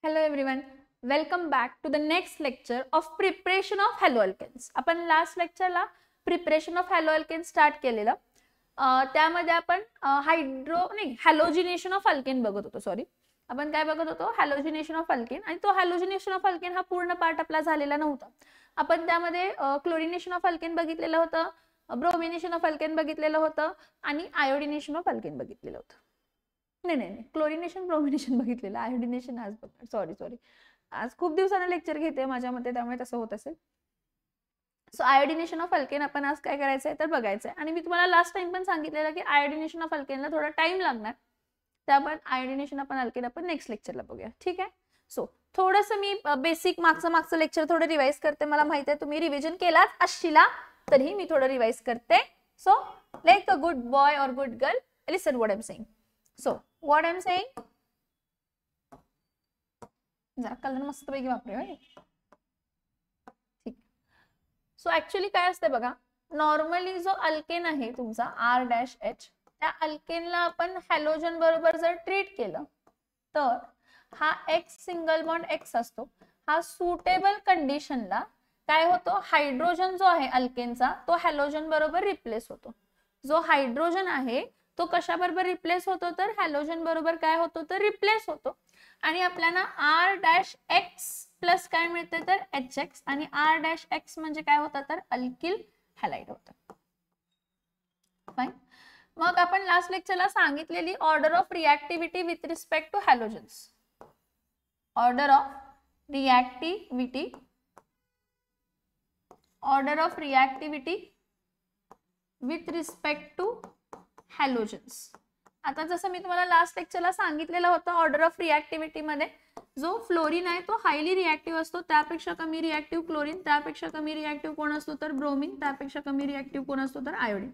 Hello everyone, welcome back to the next lecture of preparation of haloalkanes. आपण last लेक्चरला preparation of हॅलोअल्केन start केलेलं. त्यामध्ये आपण हॅलोजिनेशन of alkane बघत होतो. सॉरी, आपण काय बघत होतो? हॅलोजिनेशन ऑफ अल्केन. आणि तो हॅलोजिनेशन ऑफ अल्केन हा पूर्ण पार्ट आपला झालेला नव्हता. आपण त्यामध्ये क्लोरिनेशन ऑफ अल्केन बघितलेलं होतं, ब्रोमिनेशन ऑफ अल्केन बघितलेलं होतं आणि आयोडिनेशन ऑफ अल्केन बघितलेलं होतं. नाही, क्लोरिनेशन ब्रोमिनेशन बघितलेलं, आयोडिनेशन आज बघणार. सॉरी, आज खूप दिवसांना लेक्चर घेते माझ्या मते, त्यामुळे तसं होत असेल. सो आयोडिनेशन ऑफ अल्केन आपण आज काय करायचंय तर बघायचंय. आणि मी तुम्हाला लास्ट टाइम पण सांगितलेलं की आयोडिनेशन ऑफ अल्केनला थोडा टाइम लागणार, त्या आपण आयोडिनेशन आपण अल्केन आपण नेक्स्ट लेक्चरला बघूया. ठीक आहे. सो थोडंसं मी बेसिक मागचं लेक्चर थोडं रिवाइज करते. मला माहिती आहे तुम्ही रिव्हिजन केलाच असशीला, तरी मी थोडं रिवाइज करते. So like a good boy और good girl, listen what I am saying. So what I'm saying, जरा कलर मस्त पैकी वापरूया. ठीक. सो ऍक्च्युअली काय असते बघा, नॉर्मली जो अल्केन आहे तुमचा R-H, त्या अल्केनला आपण हॅलोजन बरोबर जर ट्रीट केलं तर हा X सिंगल बॉन्ड X असतो. हा सुटेबल कंडिशनला काय होतो, हायड्रोजन जो आहे अल्केनचा तो हॅलोजन बरोबर रिप्लेस होतो. जो हायड्रोजन आहे तो कशा बरोबर रिप्लेस होतो तर हॅलोजन बरोबर काय होतो तर रिप्लेस होतो. आणि आपल्याला R-X प्लस काय मिळते तर HX, आणि R-X म्हणजे काय होतं तर अल्किल हॅलाइड होतं. फाइन. मग आपण लास्ट लेक्चरला सांगितलेली order of reactivity with respect to halogens. Order of reactivity with respect to halogens. आता जसं मी तुम्हाला लास्ट लेक्चरला सांगितलेलं होतं, ऑर्डर ऑफ रिएक्टिव्हिटी मध्ये जो फ्लोरीन आहे तो हायली रिएक्टिव्ह असतो, त्यापेक्षा कमी रिएक्टिव्ह क्लोरीन, त्यापेक्षा कमी रिएक्टिव्ह कोण असतो तर ब्रोमिन, त्यापेक्षा कमी रिएक्टिव्ह कोण असतो तर iodine.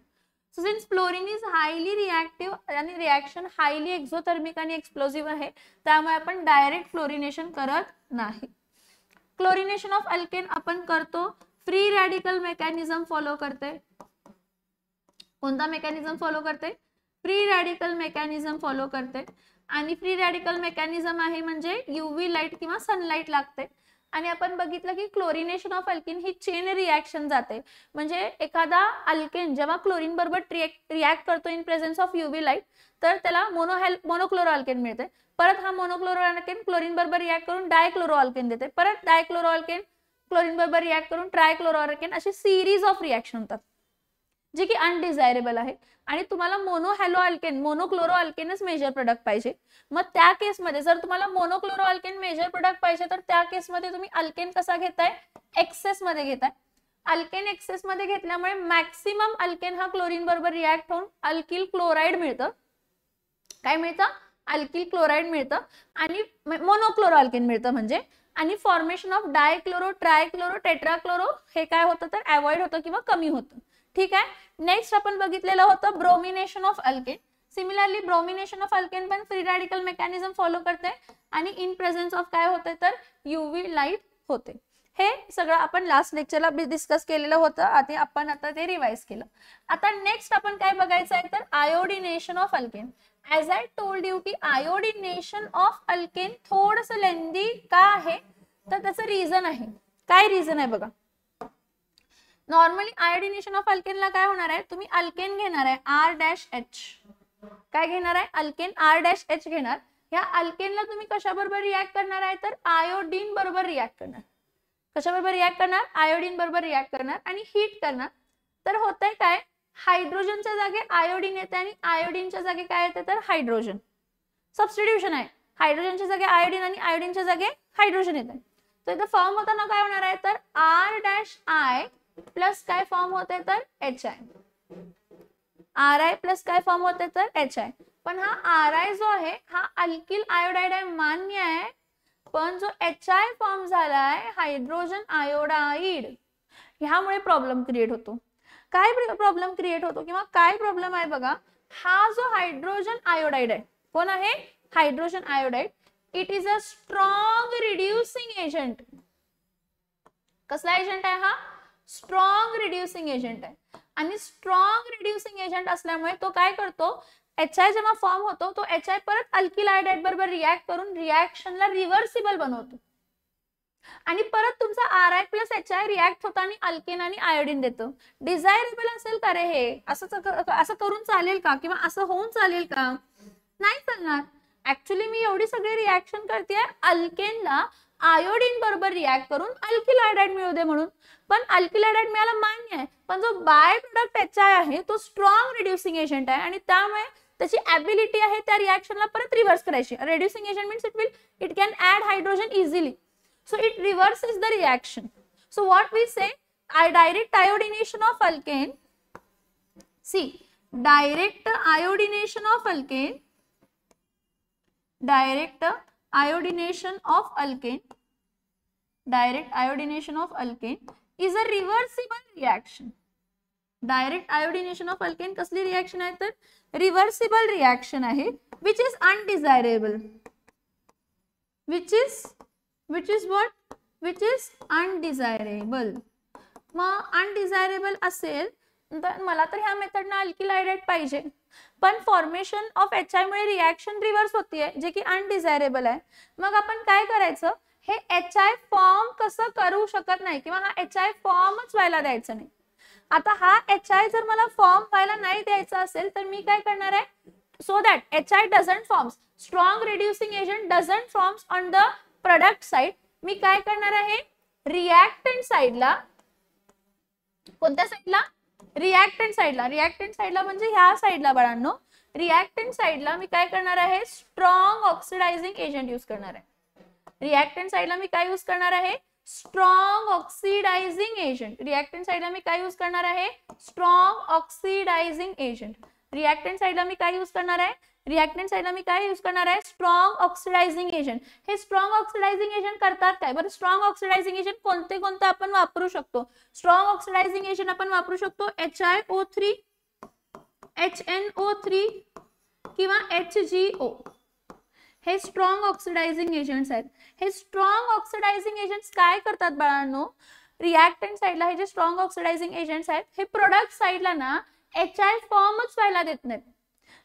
So since fluorine is highly reactive आणि रिएक्शन हायली एक्झोथर्मिक आणि एक्सप्लोजिव्ह आहे, त्यामुळे आपण डायरेक्ट फ्लोरिनेशन करत नाही. क्लोरिनेशन ऑफ अल्केन आपण करतो, फ्री रॅडिकल मेकॅनिझम फॉलो करते. कोणता मेकॅनिझम फॉलो करते? फ्री रॅडिकल मेकॅनिझम फॉलो करते. आणि फ्री रॅडिकल मेकॅनिझम आहे म्हणजे यूव्ही लाईट किंवा सनलाईट लागते. आणि आपण बघितलं की chlorination of alkane he chain reaction जाते. म्हणजे एखादा अल्केन जेव्हा क्लोरीन बरोबर रिएक्ट करतो in presence of UV light, तर त्याला मोनोक्लोरो अल्केन मिळते. परत हा मोनोक्लोरो अल्केन क्लोरीन बरोबर रिएक्ट करून डायक्लोरो अल्केन देते. परत डायक्लोरो अल्केन क्लोरीन बरोबर रिएक्ट करून ट्रायक्लोरो अल्केन, अशी सिरीज ऑफ रिएक्शन होतात जे की अनडिझायरेबल आहे. आणि तुम्हाला मोनोक्लोरो अल्केनच मेजर प्रोडक्ट पाहिजे. मग त्या केसमध्ये जर तुम्हाला मोनोक्लोरो अल्केन मेजर प्रोडक्ट पाहिजे तर त्या केसमध्ये तुम्ही अल्केन कसा घेताय? एक्सेस मध्ये घेताय. अल्केन एक्सेस मध्ये घेतल्यामुळे मॅक्सिमम अल्केन हा क्लोरीन बरोबर रिएक्ट होऊन अल्किल क्लोराइड मिळतं. काय मिळतं? अल्किल क्लोराइड मिळतं आणि मोनोक्लोरो अल्केन मिळतं म्हणजे. आणि फॉर्मेशन ऑफ डायक्लोरो, ट्रायक्लोरो, टेट्राक्लोरो हे काय होतं तर अवॉइड होतं किंवा कमी होतं. ठीक आहे. नेक्स्ट आपण बघितलेलं होतं bromination of alkane. Similarly bromination of alkane पण फ्री रॅडिकल मेकॅनिझम फॉलो करते आणि इन प्रेझेन्स ऑफ काय होते तर यूव्ही लाईट होते. हे सगळं आपण लास्ट लेक्चरला डिस्कस केलेलं होतं, आधी आपण आता ते रिवाइज केलं. आता नेक्स्ट आपण काय बघायचं आहे तर iodination of alkane. As I told you की आयोडिनेशन ऑफ अल्केन थोडस लेंदी का आहे तर त्याचं रिझन आहे. काय रिझन आहे बघा. नॉर्मली आयोडिनेशन ऑफ अल्केनला काय होणार आहे, तुम्ही अल्केन घेणार आहे R-H. काय घेणार आहे? अल्केन R-H घेणार. या अल्केनला तुम्ही कशा बरोबर रिएक्ट करणार आहे तर आयोडीन बरोबर रिएक्ट करणार. कशा बरोबर रिएक्ट करणार? आयोडीन बरोबर रिएक्ट करणार आणि हीट करणार. तर होतंय काय, हायड्रोजनच्या जागी आयोडीन येते आणि आयोडीनच्या जागी काय येते तर हायड्रोजन. सबस्टिट्यूशन आहे. हायड्रोजनच्या जागी आयोडीन आणि आयोडीनच्या जागी हायड्रोजन येते. तर इथं फॉर्म होताना काय होणार आहे तर R-I प्लस काय फॉर्म होते तर HI. RI प्लस काय फॉर्म होते तर HI. पण हा RI जो आहे हा अल्किल आयोडाइड आहे, मान्य आहे. पण जो HI फॉर्म झालाय हायड्रोजन आयोडाइड, ह्यामुळे प्रॉब्लेम क्रिएट होतो. काय प्रॉब्लेम क्रिएट होतो किंवा काय प्रॉब्लेम आहे बघा. हा जो हायड्रोजन आयोडाइड आहे, कोण आहे? Hydrogen iodide. It is a strong reducing agent. कसला एजंट आहे हा? स्ट्रॉंग रिड्युसिंग एजंट आहे. आणि स्ट्रॉंग रिड्युसिंग एजंट असल्यामुळे तो काय करतो HI जेव्हा फॉर्म होतो तो HI परत अल्किल आयोडाइड बरोबर रिॲक्ट करून रिॲक्शनला रिव्हर्सिबल बनवतो आणि परत तुमचा Ri प्लस HI रिॲक्ट होता आणि अल्केन आणि आयोडीन देतो. डिझायरेबल असेल का रे हे? असं करून चालेल का किंवा असं होऊन चालेल का? नाही चालणार. ऍक्च्युली मी एवढी सगळी रिॲक्शन करते अल्केनला आयोडीन बरोबर रिॲक्ट करून अल्किल आयोडाइड मिळू दे म्हणून. पण अल्किल आयोडाइड मिळाला मान्य आहे, पण जो बाय प्रोडक्ट HI आहे तो स्ट्रॉंग रिड्युसिंग एजंट आहे आणि त्यामुळे त्याची ॲबिलिटी आहे त्या रिॲक्शनला परत रिव्हर्स करायची. Reducing agent means it can add hydrogen easily. So it reverses the reaction. So what we say, direct iodination of alkane. See, direct iodination of alkane. Direct iodination of alkane. Direct iodination of alkane is a reversible reaction. Direct iodination of alkane कसली reaction आहे तर reversible reaction आहे, which is undesirable. Which is what? Which is undesirable. मग अनडिझायरेबल असेल तर मला तर ह्या मेथडनं अल्किल आयोडाइड पाहिजे, पण फॉर्मेशन ऑफ HI मुळे रिॲक्शन रिव्हर्स होतीये जे की अनडिझायरेबल आहे. मग आपण काय करायचं, हे HI फॉर्म कसं करू शकत नाही किंवा हा HI फॉर्मच व्हायला द्यायचा नाही. आता हा HI जर मला फॉर्म व्हायला नाही द्यायचा असेल तर मी काय करणार आहे, so that HI doesn't forms, strong reducing agent doesn't forms on the product side, मी काय करणार आहे, रिॲक्टंट साइडला, कोणत्या साइडला, रिॲक्टंट साइडला, रिॲक्टंट साइडला म्हणजे ह्या साइडला बाळांनो, रिॲक्टंट साइडला मी काय करणार आहे, स्ट्रॉंग ऑक्सिडायझिंग एजंट यूज करणार आहे. रिॲक्टंट साइडला मी काय यूज करणार आहे, स्ट्रॉंग ऑक्सिडायझिंग एजंट. रिॲक्टंट साइडला मी काय यूज करणार आहे, स्ट्रॉंग ऑक्सिडायझिंग एजंट. रिॲक्टंट साइडला मी काय यूज करणार आहे, रिॲक्टंट साइडला मी काय यूज करणार आहे, स्ट्रॉंग ऑक्सिडायझिंग एजंट. हे स्ट्रॉंग ऑक्सिडायझिंग एजंट करतात काय बरं, स्ट्रॉंग ऑक्सिडायझिंग एजंट कोणते कोणते आपण वापरू शकतो. स्ट्रॉंग ऑक्सिडायझिंग एजंट आपण वापरू शकतो HiO3, HNO3 किंवा HgO. हे स्ट्रॉंग ऑक्सिडायझिंग एजंट्स आहेत. हे स्ट्रॉंग ऑक्सिडायझिंग एजंट्स काय करतात बाळांनो, रिॲक्टंट साइडला हे जे स्ट्रॉंग ऑक्सिडायझिंग एजंट्स आहेत हे प्रोडक्ट साइडला ना HI फॉर्मच व्हायला देत नाहीत.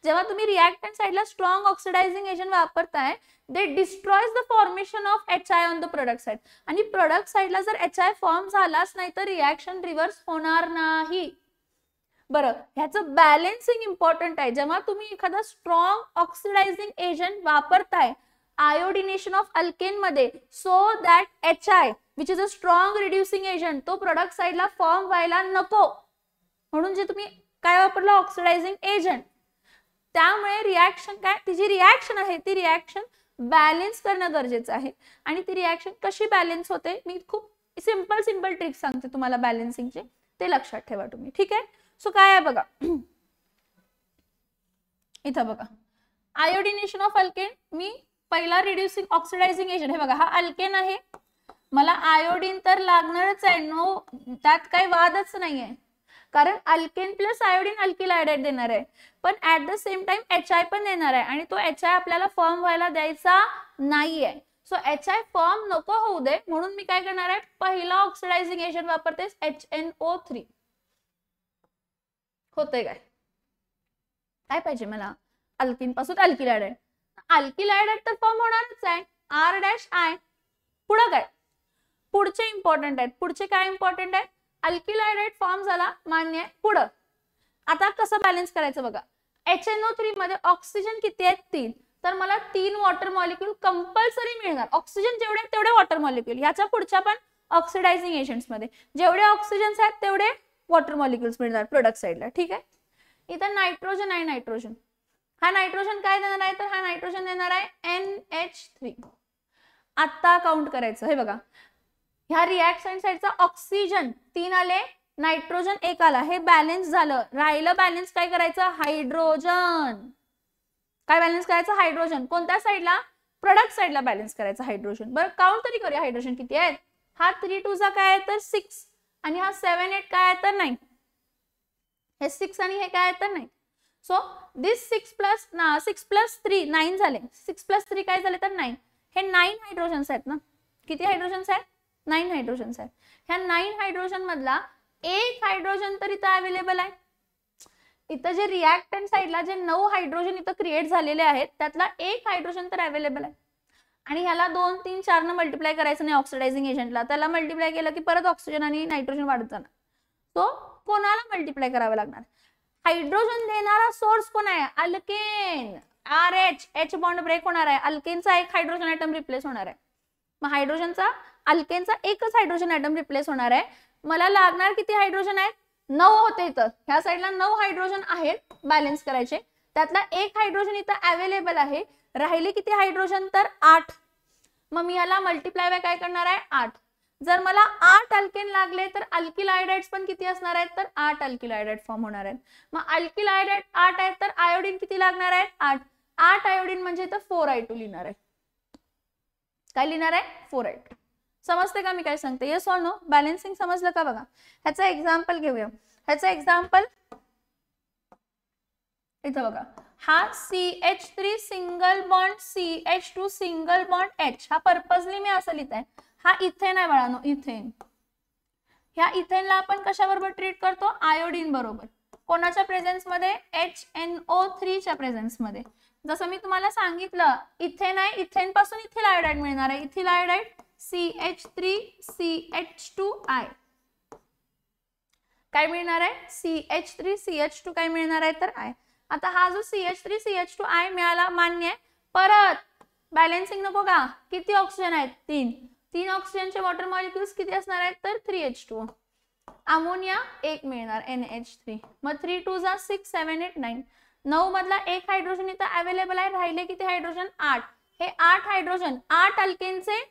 जेव्हा तुम्ही रिॲक्टंट साइडला स्ट्रॉंग ऑक्सिडायझिंग एजंट वापरताय, they destroys the formation of HI on the product side. आणि प्रोडक्ट साइडला जर HI फॉर्म झालाच नाही तर रिॲक्शन रिव्हर्स होणार नाही. बरं, ह्याचं बॅलेन्सिंग इम्पॉर्टंट आहे. जेव्हा तुम्ही एखादा स्ट्रॉंग ऑक्सिडायझिंग एजंट वापरताय आयोडिनेशन ऑफ अल्केन मध्ये, so that HI which is a strong reducing agent तो प्रोडक्ट साइडला फॉर्म व्हायला नको, म्हणून जे तुम्ही काय वापरलं, ऑक्सिडायझिंग एजंट. त्यामुळे रिॲक्शन काय, ती जी रिॲक्शन आहे ती रिॲक्शन बॅलन्स करणं गरजेचं आहे. आणि ती रिॲक्शन कशी बॅलन्स होते, मी खूप सिंपल ट्रिक सांगते तुम्हाला बॅलन्सिंगचे, ते लक्षात ठेवा तुम्ही. ठीक आहे. सो काय आहे बघा, इथं बघा आयोडिनेशन ऑफ अल्केन, मी पहिला रिड्युसिंग ऑक्सिडायझिंग एजंट, हे बघा हा अल्केन आहे, मला आयोडीन तर लागणारच आहे, नो त्यात काही वादच नाहीये, कारण alkane plus iodine alkyl iodide देणार आहे, पण at the same time HI पण देणार आहे आणि तो HI आपल्याला फॉर्म व्हायला द्यायचा नाहीये. सो HI फॉर्म नको होऊ दे म्हणून मी काय करणार आहे, पहिला ऑक्सिडायझिंग एजंट वापरते HNO3. होतंय काय, काय पाहिजे मला, अल्किन पासून अल्किल आयोडाइड. अल्किल आयोडाइड तर फॉर्म होणारच आहे, R'(I). पुढे काय, पुढचे इम्पॉर्टंट आहेत. पुढचे काय इम्पॉर्टंट आहे, अल्किल आयोडाइड फॉर्म झाला मान्य आहे. पुढं आता कसं बॅलन्स करायचं बघा, HNO3 मध्ये ऑक्सिजन किती आहेत, 3, तर मला 3 वॉटर मॉलिक्यूल कंपल्सरी मिळणार. ऑक्सिजन जेवढे तेवढे वॉटर मॉलिक्यूल. ह्याच्या पुढच्या पण ऑक्सिडायझिंग एजंट्स मध्ये जेवढे ऑक्सिजन्स आहेत तेवढे वॉटर मॉलिक्यूल्स मिळणार प्रोडक्ट साइडला. ठीक आहे. इथं नायट्रोजन आहे, नायट्रोजन, हा नायट्रोजन काय देणार आहे, तर हा नायट्रोजन देणार आहे NH3. आता काउंट करायचं, हे बघा ह्या रिॲक्शन साइडचा ऑक्सिजन 3 आले, नायट्रोजन 1 आला, हे बॅलन्स झालं. राहिलं बॅलन्स काय करायचं, हायड्रोजन. काय बॅलन्स करायचं, हायड्रोजन. कोणत्या साइडला, प्रोडक्ट साइडला बॅलन्स करायचं हायड्रोजन. बरं काउंट तरी करूया हायड्रोजन किती आहेत. हा 3 2 चा काय आहे तर 6 आणि हा 7 8 काय आहे तर 9. हे 6 आणि हे काय आहे तर 9. सो दिस 6 प्लस 3 9 झाले. 6 प्लस 3 काय झाले तर 9. हे 9 हायड्रोजन्स आहेत ना. किती हायड्रोजन्स आहेत, 9 हायड्रोजन्स आहेत. ह्या 9 हायड्रोजन मधला एक हायड्रोजन तर इथं अवेलेबल आहे. इथं जे रिॲक्टंट साईडला जे 9 हायड्रोजन इथं क्रिएट झालेले आहेत त्यातला एक हायड्रोजन तर अवेलेबल आहे आणि ह्याला 2 3 4 न मल्टिप्लाय करायचं नाही ऑक्सिडायझिंग एजंटला, त्याला मल्टिप्लाय केलं की परत ऑक्सिजन आणि नायट्रोजन वाढत जाणार. तो कोणाला मल्टिप्लाय करावं लागणार? हायड्रोजन देणारा सोर्स कोण आहे? Alkane. RH, H bond break होणार आहे, अल्केनचा एक हायड्रोजन ॲटम रिप्लेस होणार आहे. मग हायड्रोजनचा अल्केनचा एकच हायड्रोजन ॲटम रिप्लेस होणार आहे. मला लागणार किती हायड्रोजन आहेत? 9 होते इथं. ह्या साईडला 9 हायड्रोजन आहेत बॅलन्स करायचे, त्यातला एक हायड्रोजन इथं अवेलेबल आहे. राहिले किती हायड्रोजन? तर 8. मग मी याला मल्टिप्लाय बाय काय करणार आहे? 8. जर मला 8 अल्केन लागले तर अल्किल आयोडाइड्स पण किती असणार आहेत? तर 8 अल्किल आयोडाइड फॉर्म होणार आहेत. मग अल्किल आयोडाइड 8 आहेत तर आयोडीन किती लागणार आहेत? 8. 8 आयोडीन म्हणजे इथं 4I2 लिहिणार आहे. काय लिहिणार आहे? 4I2. समजते का मी काय सांगते? Yes or no? बॅलन्सिंग समजलं का? बघा ह्याचा एक्झाम्पल घेऊया. ह्याचा एक्झाम्पल इथं बघा, हा CH3 single bond CH2 single bond H, हा पर्पजली मी असं लिहित आहे. हा इथेन आहे बाळांनो, इथेन. ह्या इथेनला आपण कशाबरोबर ट्रीट करतो? आयोडीन बरोबर. कोणाच्या प्रेझेन्स मध्ये? HNO3 च्या प्रेझेन्स मध्ये. जसं मी तुम्हाला सांगितलं इथेन आहे, इथेन पासून इथिल आयोडाइड मिळणार आहे. Ethyl iodide CH3CH2I. काय मिळणार आहे? CH3CH2 काय मिळणार आहे? तर I. आता हा जो CH3CH2I मिळाला मान्य आहे. परत बॅलन्सिंग नको का? किती ऑक्सिजन आहेत? 3. 3 ऑक्सिजनचे वॉटर मॉलिक्युल्स किती असणार आहेत? तर 3H2O. अमोनिया 1 मिळणार NH3. मग 3 2 जा 6 7 8 9. 9 मधला एक हायड्रोजन इथं अवेलेबल आहे. राहिले किती हायड्रोजन? 8. हे 8 हायड्रोजन, 8 अल्केनचे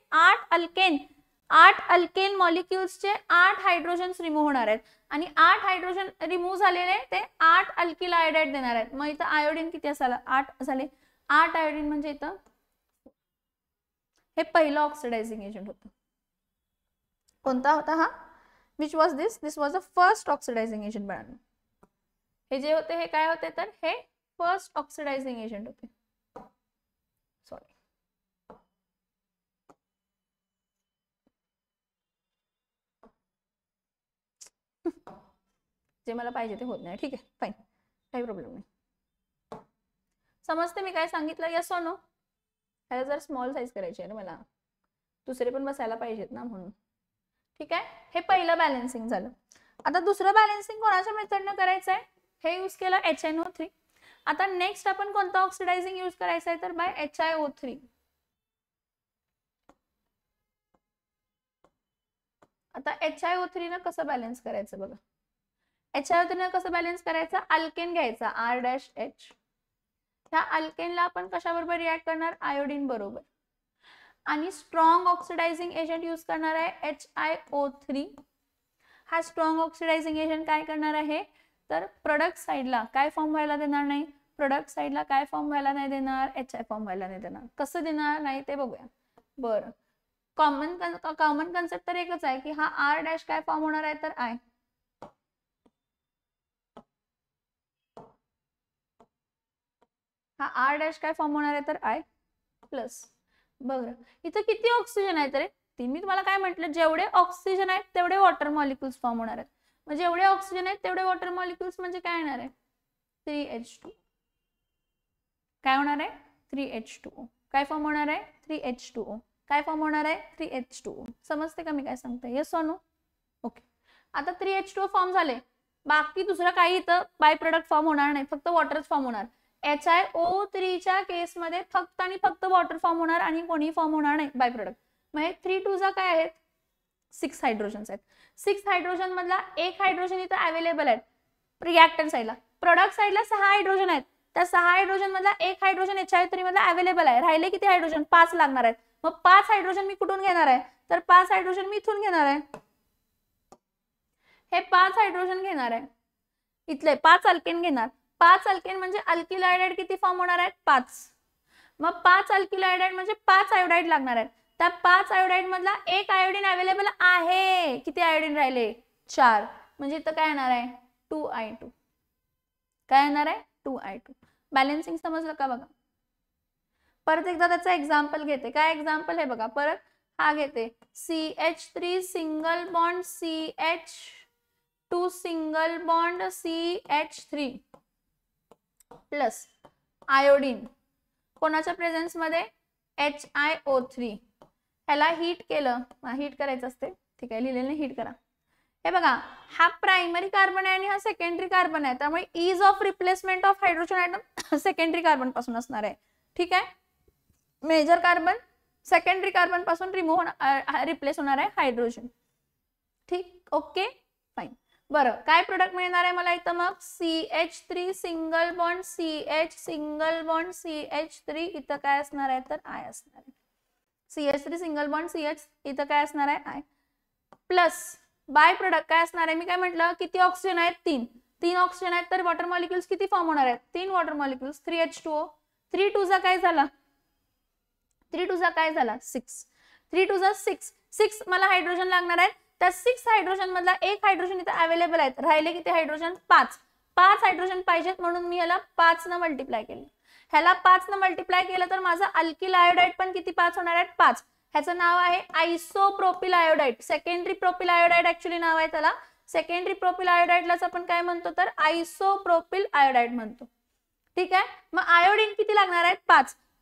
8 अल्केन मॉलिक्युल्सचे 8 हायड्रोजन्स रिमूव्ह होणार आहेत आणि 8 हायड्रोजन रिमूव्ह झालेले ते 8 अल्किल आयोडाइड देणार आहेत. मग इथं आयोडीन किती असाला? 8 झाले. 8 आयोडीन म्हणजे इथं हे पहिलं ऑक्सिडायझिंग एजंट होतं. कोणता होता हा? Which was this? This was the first oxidizing agent बाळांनो. हे जे होते हे काय होते? तर हे फर्स्ट ऑक्सिडायझिंग एजंट होते. सॉरी, जे मला पाहिजे ते होत नाही. ठीक आहे, फाईन, काही प्रॉब्लेम नाही. समजते मी काय सांगितलं? Yes or no? ह्याला जर स्मॉल साईज करायची आहे ना मला, दुसरे पण बसायला पाहिजेत ना म्हणून. ठीक आहे, हे पहिलं बॅलन्सिंग झालं. आता दुसरं बॅलन्सिंग कोणाच्या मेथडनं करायचं आहे? हे यूज केलं HNO3. आता नेक्स्ट आपण कोणतं ऑक्सिडायझिंग यूज करायचं आहे? तर बाय HiO3. आता HiO3 न कसं बॅलन्स करायचं बघा. HiO3 न कसं बॅलन्स करायचं? अल्केन घ्यायचा R-H. ह्या अल्केनला आपण कशाबरोबर रिॲक्ट करणार? आयोडीन बरोबर. आणि स्ट्रॉंग ऑक्सिडायझिंग एजंट यूज करणार आहे HiO3. हा स्ट्रॉंग ऑक्सिडायझिंग एजंट काय करणार आहे? तर प्रोडक्ट साइडला काय फॉर्म व्हायला देणार नाही. प्रोडक्ट साइडला काय फॉर्म व्हायला नाही देणार? HI फॉर्म व्हायला नाही देणार. कसं देणार नाही ते बघूया. बरं, कॉमन कन्सेप्ट तर एकच आहे की हा R- काय फॉर्म होणार आहे? तर I. हा R- काय फॉर्म होणार आहे? तर I प्लस. बरं, इथं किती ऑक्सिजन आहे? तर 3. मी तुम्हाला काय म्हटलं? जेवढे ऑक्सिजन आहेत तेवढे वॉटर मॉलिक्युल्स फॉर्म होणार आहेत. मग जेवढे ऑक्सिजन आहेत तेवढे वॉटर मॉलिक्युल्स म्हणजे काय येणार आहे? 3H2. काय होणार आहे? 3H2O. काय फॉर्म होणार आहे? 3H2O. काय फॉर्म होणार आहे? 3H2O. समजते का मी काय सांगते? Yes or no? ओके. आता 3H2O फॉर्म झाले, बाकी दुसरं काही इथं बाय प्रोडक्ट फॉर्म होणार नाही, फक्त वॉटरच फॉर्म होणार. HiO3 च्या केसमध्ये फक्त आणि फक्त वॉटर फॉर्म होणार आणि कोणी फॉर्म होणार नाही बाय प्रोडक्ट. मग हे 3 2 जा काय आहेत? 6 हायड्रोजन्स आहेत. 6 हायड्रोजन मधला एक हायड्रोजन इथं अवेलेबल आहे रिॲक्टंट साइडला. प्रोडक्ट साइडला 6 हायड्रोजन आहेत. त्या 6 हायड्रोजन मधला एक हायड्रोजन HiO3 मधला अवेलेबल आहे. राहिले किती हायड्रोजन? 5 लागणार आहेत. मग 5 हायड्रोजन मी कुठून घेणार आहे? तर 5 हायड्रोजन मी इथून घेणार आहे. हे 5 हायड्रोजन घेणार आहे, इथले 5 अल्केन घेणार. 5 अल्केन म्हणजे अल्किल आयोडाइड किती फॉर्म होणार आहेत? 5. मग 5 अल्किल आयोडाइड म्हणजे 5 आयोडाइड लागणार आहेत. त्या 5 आयोडाइड मधला एक आयोडीन अवेलेबल आहे. किती आयोडीन राहिले? 4. म्हणजे इथं काय येणार आहे? 2I2. काय येणार आहे? 2I2. बॅलन्सिंग समजलं का? बघा परत एकदा त्याचं एक्झाम्पल घेते. काय एक्झाम्पल आहे बघा, परत हा घेते. CH3 single bond CH2 single bond CH3. Plus iodine कोणाच्या प्रेझेन्स मध्ये HiO3 ह्याला हीट केलं, हीट करायचं असते, ठीक आहे, लिहिलेलं हीट करा. हे बघा, हा प्रायमरी कार्बन आहे आणि हा सेकंडरी कार्बन आहे, त्यामुळे ease of replacement of hydrogen atom secondary carbon पासून असणार आहे. ठीक आहे, मेजर कार्बन सेकंडरी कार्बन पासून रिप्लेस होणार आहे हायड्रोजन. ठीक, ओके फाईन. बरं, काय प्रोडक्ट मिळणार आहे मला इथं मग? CH3 single bond CH single bond CH3, इथं काय असणार आहे तर I असणार आहे. CH3 सिंगल बॉन्ड CH, इथं काय असणार आहे I, प्लस बाय प्रोडक्ट काय असणार आहे? मी काय म्हटलं, किती ऑक्सिजन आहेत? 3 ऑक्सिजन आहेत, तर वॉटर मॉलिक्युल्स किती फॉर्म होणार आहेत? 3 वॉटर मॉलिक्युल्स, 3H2O. 3 2 चा काय झाला? 3 2 चा काय झाला? 6. 3 2 चा 6 मला हायड्रोजन लागणार आहेत. त्या 6 हायड्रोजन मधला एक हायड्रोजन इथे अवेलेबल आहेत, राहिले किती हायड्रोजन? 5 हायड्रोजन पाहिजेत, म्हणून मी याला 5 न मल्टिप्लाय केलं. ह्याला 5 न मल्टिप्लाय केलं तर माझा अल्किल आयोडाइड पण किती 5 होणार आहेत? 5. ह्याचं नाव आहे isopropyl iodide. Secondary propyl iodide actually नाव आहे त्याला. सेकंडरी प्रोपिल आयोडाइडलाच आपण काय म्हणतो तर आयसोप्रोपिल आयोडाइड म्हणतो. ठीक आहे, मग आयोडीन किती लागणार आहेत?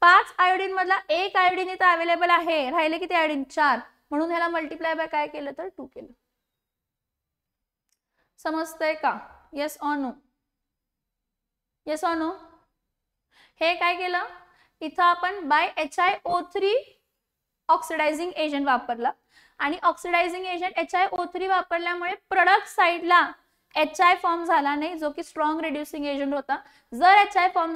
5 आयोडीन मधला एक आयोडीन इथं अवेलेबल आहे, राहिले किती आयोडीन? 4, म्हणून ह्याला मल्टिप्लाय बाय काय केलं तर 2 केलं. समजतंय का? Yes or no? Yes or no? हे काय केलं इथं आपण बाय HiO3 ऑक्सिडायझिंग एजंट वापरला, आणि ऑक्सिडायझिंग एजंट HiO3 वापरल्यामुळे प्रोडक्ट साइडला HI फॉर्म झाला नाही, जो की स्ट्रॉंग रिड्युसिंग एजंट होता. जर HI फॉर्म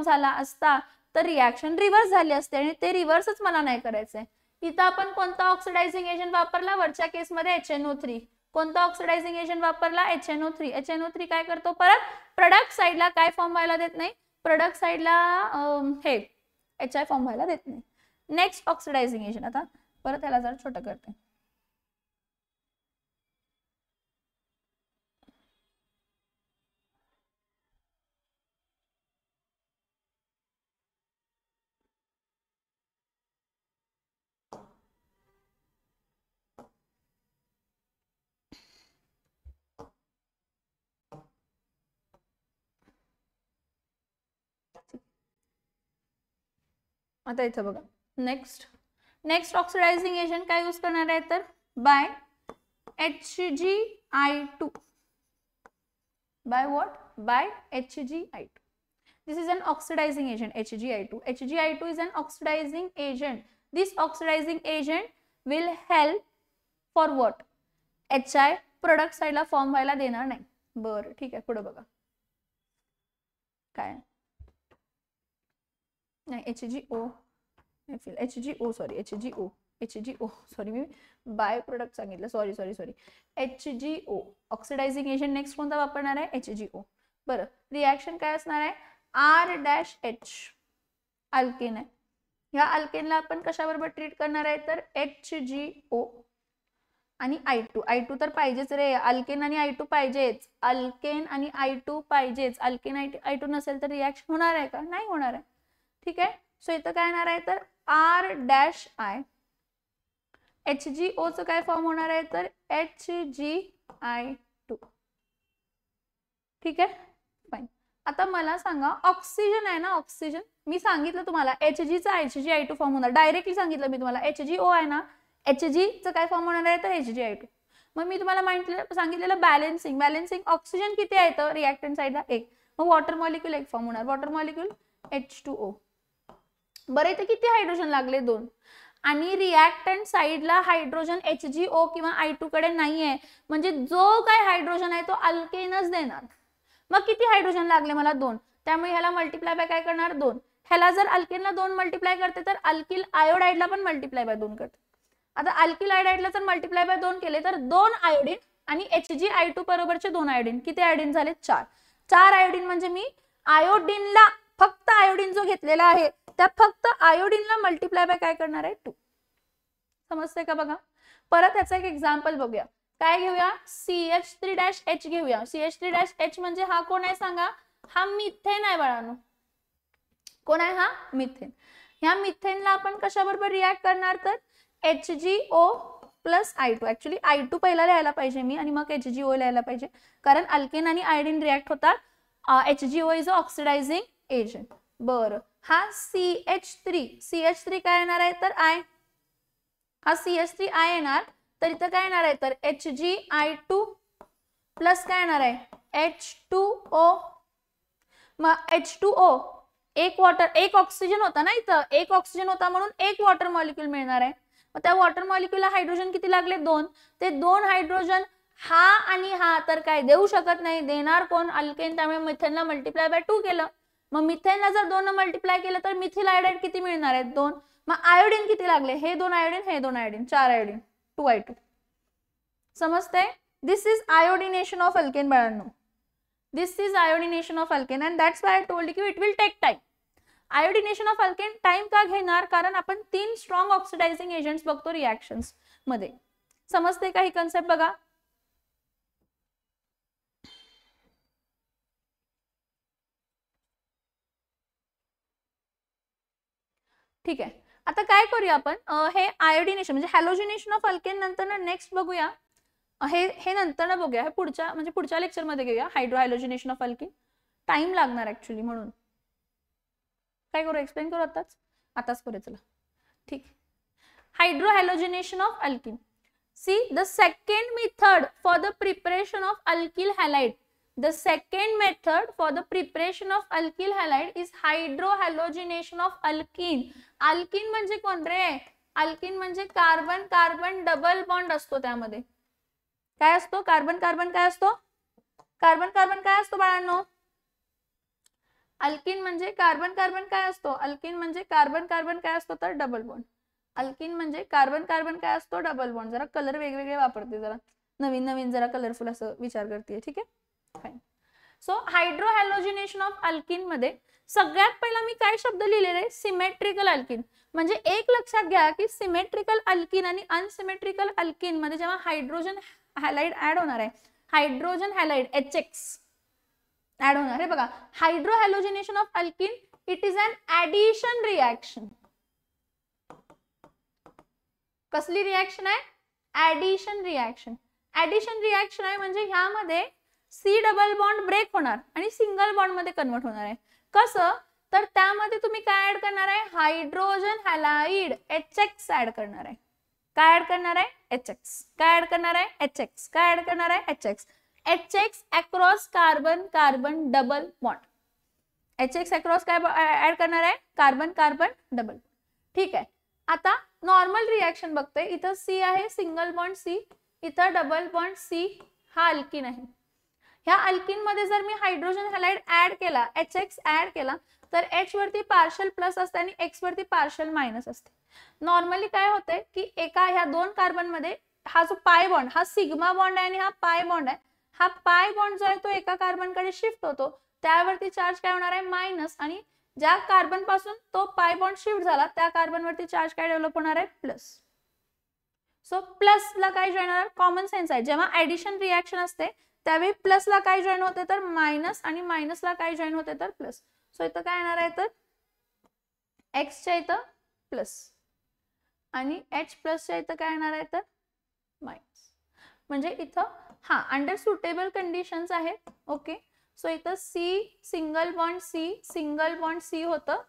झाला असता तर रिएक्शन रिव्हर्स झाली असते, आणि ते रिव्हर्सच मला नाही करायचंय. इथं आपण कोणता ऑक्सिडायझिंग एजंट वापरला? वरच्या केसमध्ये HNO3. कोणता ऑक्सिडायझिंग एजंट वापरला? HNO3. HNO3 काय करतो? परत प्रोडक्ट साइडला काय फॉर्म व्हायला देत नाही? प्रोडक्ट साइडला हे HI फॉर्म व्हायला देत नाही. नेक्स्ट ऑक्सिडायझिंग एजंट, आता परत त्याला जरा छोटं करते. आता इथं बघा, नेक्स्ट ऑक्सिडायझिंग एजंट काय यूज करणार आहे तर by HgI2. By what? By HgI2. This is an oxidizing agent, HgI2. HgI2 is an oxidizing agent. This oxidizing agent will help for what? HI product साइडला फॉर्म व्हायला देणार नाही. बरं, ठीक आहे, पुढे बघा काय नाही. HGO सॉरी, मी बाय प्रोडक्ट सांगितलं, sorry. HGO oxidising agent next कोणता वापरणार आहे? HGO. बरं, रिएक्शन काय असणार आहे? R-H अल्केन आहे. ह्या अल्केनला आपण कशाबरोबर ट्रीट करणार आहे तर HGO आणि I2 तर पाहिजेच रे. अल्केन आणि I2 पाहिजेच. अल्केन आणि I2 पाहिजेच. अल्केन I2 नसेल तर रिएक्शन होणार आहे का? नाही होणार आहे. ठीक आहे, सो इथं काय येणार आहे तर R-I. HGO चं काय फॉर्म होणार आहे तर HgI2. ठीक आहे, फाईन. आता मला सांगा, ऑक्सिजन आहे ना, ऑक्सिजन मी सांगितलं तुम्हाला Hg चा HgI2 फॉर्म होणार, डायरेक्टली सांगितलं मी तुम्हाला. HGO आहे ना, Hg चं काय फॉर्म होणार आहे तर HgI2. मग मी तुम्हाला सांगितलेलं बॅलेन्सिंग ऑक्सिजन किती आहे तर रिएक्टंट साइडला 1, मग वॉटर मॉलिक्यूल 1 फॉर्म होणार, वॉटर मॉलिक्यूल H2O. बरं, इथे किती हायड्रोजन लागले? 2, आणि रिएक्टंट साइडला हायड्रोजन HGO किंवा I2 कडे नाहीये, म्हणजे जो काय हायड्रोजन आहे तो अल्केनच देणार. मग किती हायड्रोजन लागले मला? 2, त्यामुळे ह्याला मल्टिप्लाय बाय काय करणार? 2. ह्याला जर अल्केनला 2 मल्टिप्लाय करते तर अल्किल आयोडाइडला पण मल्टिप्लाय बाय 2 करते. आता अल्किल आयोडाइडला जर मल्टिप्लाय बाय 2 केले तर 2 आयोडीन आणि HgI2 बरोबरचे 2 आयोडीन, किती आयोडीन झाले? 4 आयोडीन. म्हणजे मी आयोडीनला फक्त आयोडीन जो घेतलेला आहे त्या फक्त आयोडीनला मल्टिप्लाय बाय काय करणार आहे? 2. समजतंय का? बघा, परत याचा एक एक्झाम्पल बघूया. काय घेऊया? CH3-H घेऊया. CH3-H म्हणजे हा कोण आहे सांगा? हा मिथेन आहे बाळांनो. कोण आहे हा? मिथेन. ह्या मिथेनला आपण कशाबरोबर रिॲक्ट करणार तर HGO plus I2. Actually I2 पहिला लिहायला पाहिजे मी आणि मग HGO लिहायला पाहिजे, कारण अल्केन आणि आयोडीन रिॲक्ट होतात HgO is a oxidizing agent. बरं, हा CH3 काय येणार आहे तर I, हा CH3 I येणार, तर इथं काय येणार आहे तर HgI2 प्लस काय येणार आहे H2O. मग H2O एक ऑक्सिजन होता ना, इथं एक ऑक्सिजन होता म्हणून एक वॉटर मॉलिक्यूल मिळणार आहे. मग त्या वॉटर मॉलिक्यूलला हायड्रोजन किती लागले 2, ते 2 हायड्रोजन हा आणि हा तर काय देऊ शकत नाही, देणार कोण अल्केन, त्यामुळे मिथेनला मल्टिप्लाय बाय 2 केलं. मग मिथेनला जर 2 न मल्टिप्लाय केलं तर मिथिल आयोडाइड किती मिळणार आहेत 2. मग आयोडीन किती लागले, हे 2 आयोडीन, हे 2 आयोडीन, 4 आयोडीन, 2I2. समजते? दिस इज आयोडिनेशन ऑफ अल्केन बाळांनो. This is iodination of alkane and that's why I told you it will take time. Iodination of alkane time का घेणार, कारण आपण 3 स्ट्रॉंग ऑक्सिडायझिंग एजंट्स बघतो रिएक्शन्स मध्ये. समजते का ही कन्सेप्ट बघा. ठीक आहे, आता काय करूया आपण, हे आयोडिनेशन म्हणजे हॅलोजिनेशन ऑफ अल्केन नंतर नेक्स्ट बघूया. हे नंतर बघूया, हे पुढच्या म्हणजे पुढच्या लेक्चर मध्ये घेऊया. Hydrohalogenation of alkane time लागणार ऍक्च्युअली, म्हणून काय करू, एक्सप्लेन करू आताच करूया. चला ठीक. Hydrohalogenation of alkane. See the second method for the preparation of alkyl halide, the second method for the preparation of alkyl halide is hydrohalogenation of alkene. Alkene म्हणजे कोण रे, अल्किन म्हणजे carbon carbon double bond असतो, त्यामध्ये काय असतो, carbon carbon काय असतो, कार्बन कार्बन काय असतो बाळांनो, अल्किन म्हणजे कार्बन कार्बन काय असतो, अल्किन म्हणजे कार्बन कार्बन काय असतो तर डबल बॉन्ड. अल्किन म्हणजे कार्बन कार्बन काय असतो डबल बॉन्ड. जरा कलर वेगवेगळे वापरते, जरा नवीन नवीन जरा कलरफुल असं विचार करते. ठीक आहे, fine. So hydrohalogenation of alkene मध्ये सगळ्यात पहिला मी काय शब्द लिहिलेले, सिमेट्रिकल अल्किन. म्हणजे एक लक्षात घ्या की सिमेट्रिकल अल्किन आणि अनसिमेट्रिकल अल्किन मध्ये जेव्हा हायड्रोजन हॅलाइड ऍड होणार आहे, हायड्रोजन हॅलाइड HX ऍड होणार आहे बघा. Hydrohalogenation of alkene it is an addition reaction. कसली रिएक्शन आहे, ऍडिशन रिएक्शन. ऍडिशन रिएक्शन आहे म्हणजे ह्यामध्ये C डबल बॉन्ड ब्रेक होणार आणि सिंगल बॉन्ड मध्ये कन्वर्ट होणार आहे. कसं तर त्यामध्ये तुम्ही काय ऍड करणार आहे, हायड्रोजन हॅलाइड HX ऍड करणार आहे. काय ऍड करणार आहे, HX. काय ऍड करणार आहे, HX. काय ऍड करणार आहे, HX. HX across carbon carbon double bond. HX across काय ऍड करणार आहे, कार्बन कार्बन डबल. ठीक आहे, आता नॉर्मल रिएक्शन बघते. इथं C आहे, सिंगल बॉन्ड C, इथं डबल बॉन्ड C, हा अल्किन आहे. ह्या अल्किन मध्ये जर मी हायड्रोजन हॅलाइड ऍड केला, HX ऍड केला, तर H वरती पार्शल प्लस असते आणि X वरती पार्शल मायनस असते. नॉर्मली काय होते की एका ह्या 2 कार्बन मध्ये हा जो पाय बॉन्ड, हा सिग्मा बॉन्ड आहे आणि हा पाय बॉन्ड आहे. हा पाय बॉन्ड जो आहे तो एका कार्बन कडे शिफ्ट होतो, त्यावरती चार्ज काय होणार आहे, मायनस. आणि ज्या कार्बन पासून तो पाय बॉन्ड शिफ्ट झाला त्या कार्बन वरती चार्ज काय डेव्हलप होणार आहे, प्लस. सो प्लस ला काय जॉईन होणार, कॉमन सेन्स आहे. जेव्हा ऍडिशन रिएक्शन असते त्यावेळी प्लस ला काय जॉईन होते तर मायनस, आणि मायनस ला काय जॉईन होते तर प्लस. सो इथं काय येणार आहे तर X च्या इथं प्लस आणि H प्लस च्या इथं काय येणार आहे तर मायनस. म्हणजे इथं हा अंडर सुटेबल कंडिशन्स आहेत. ओके, सो इथं C single bond C single bond C होतं.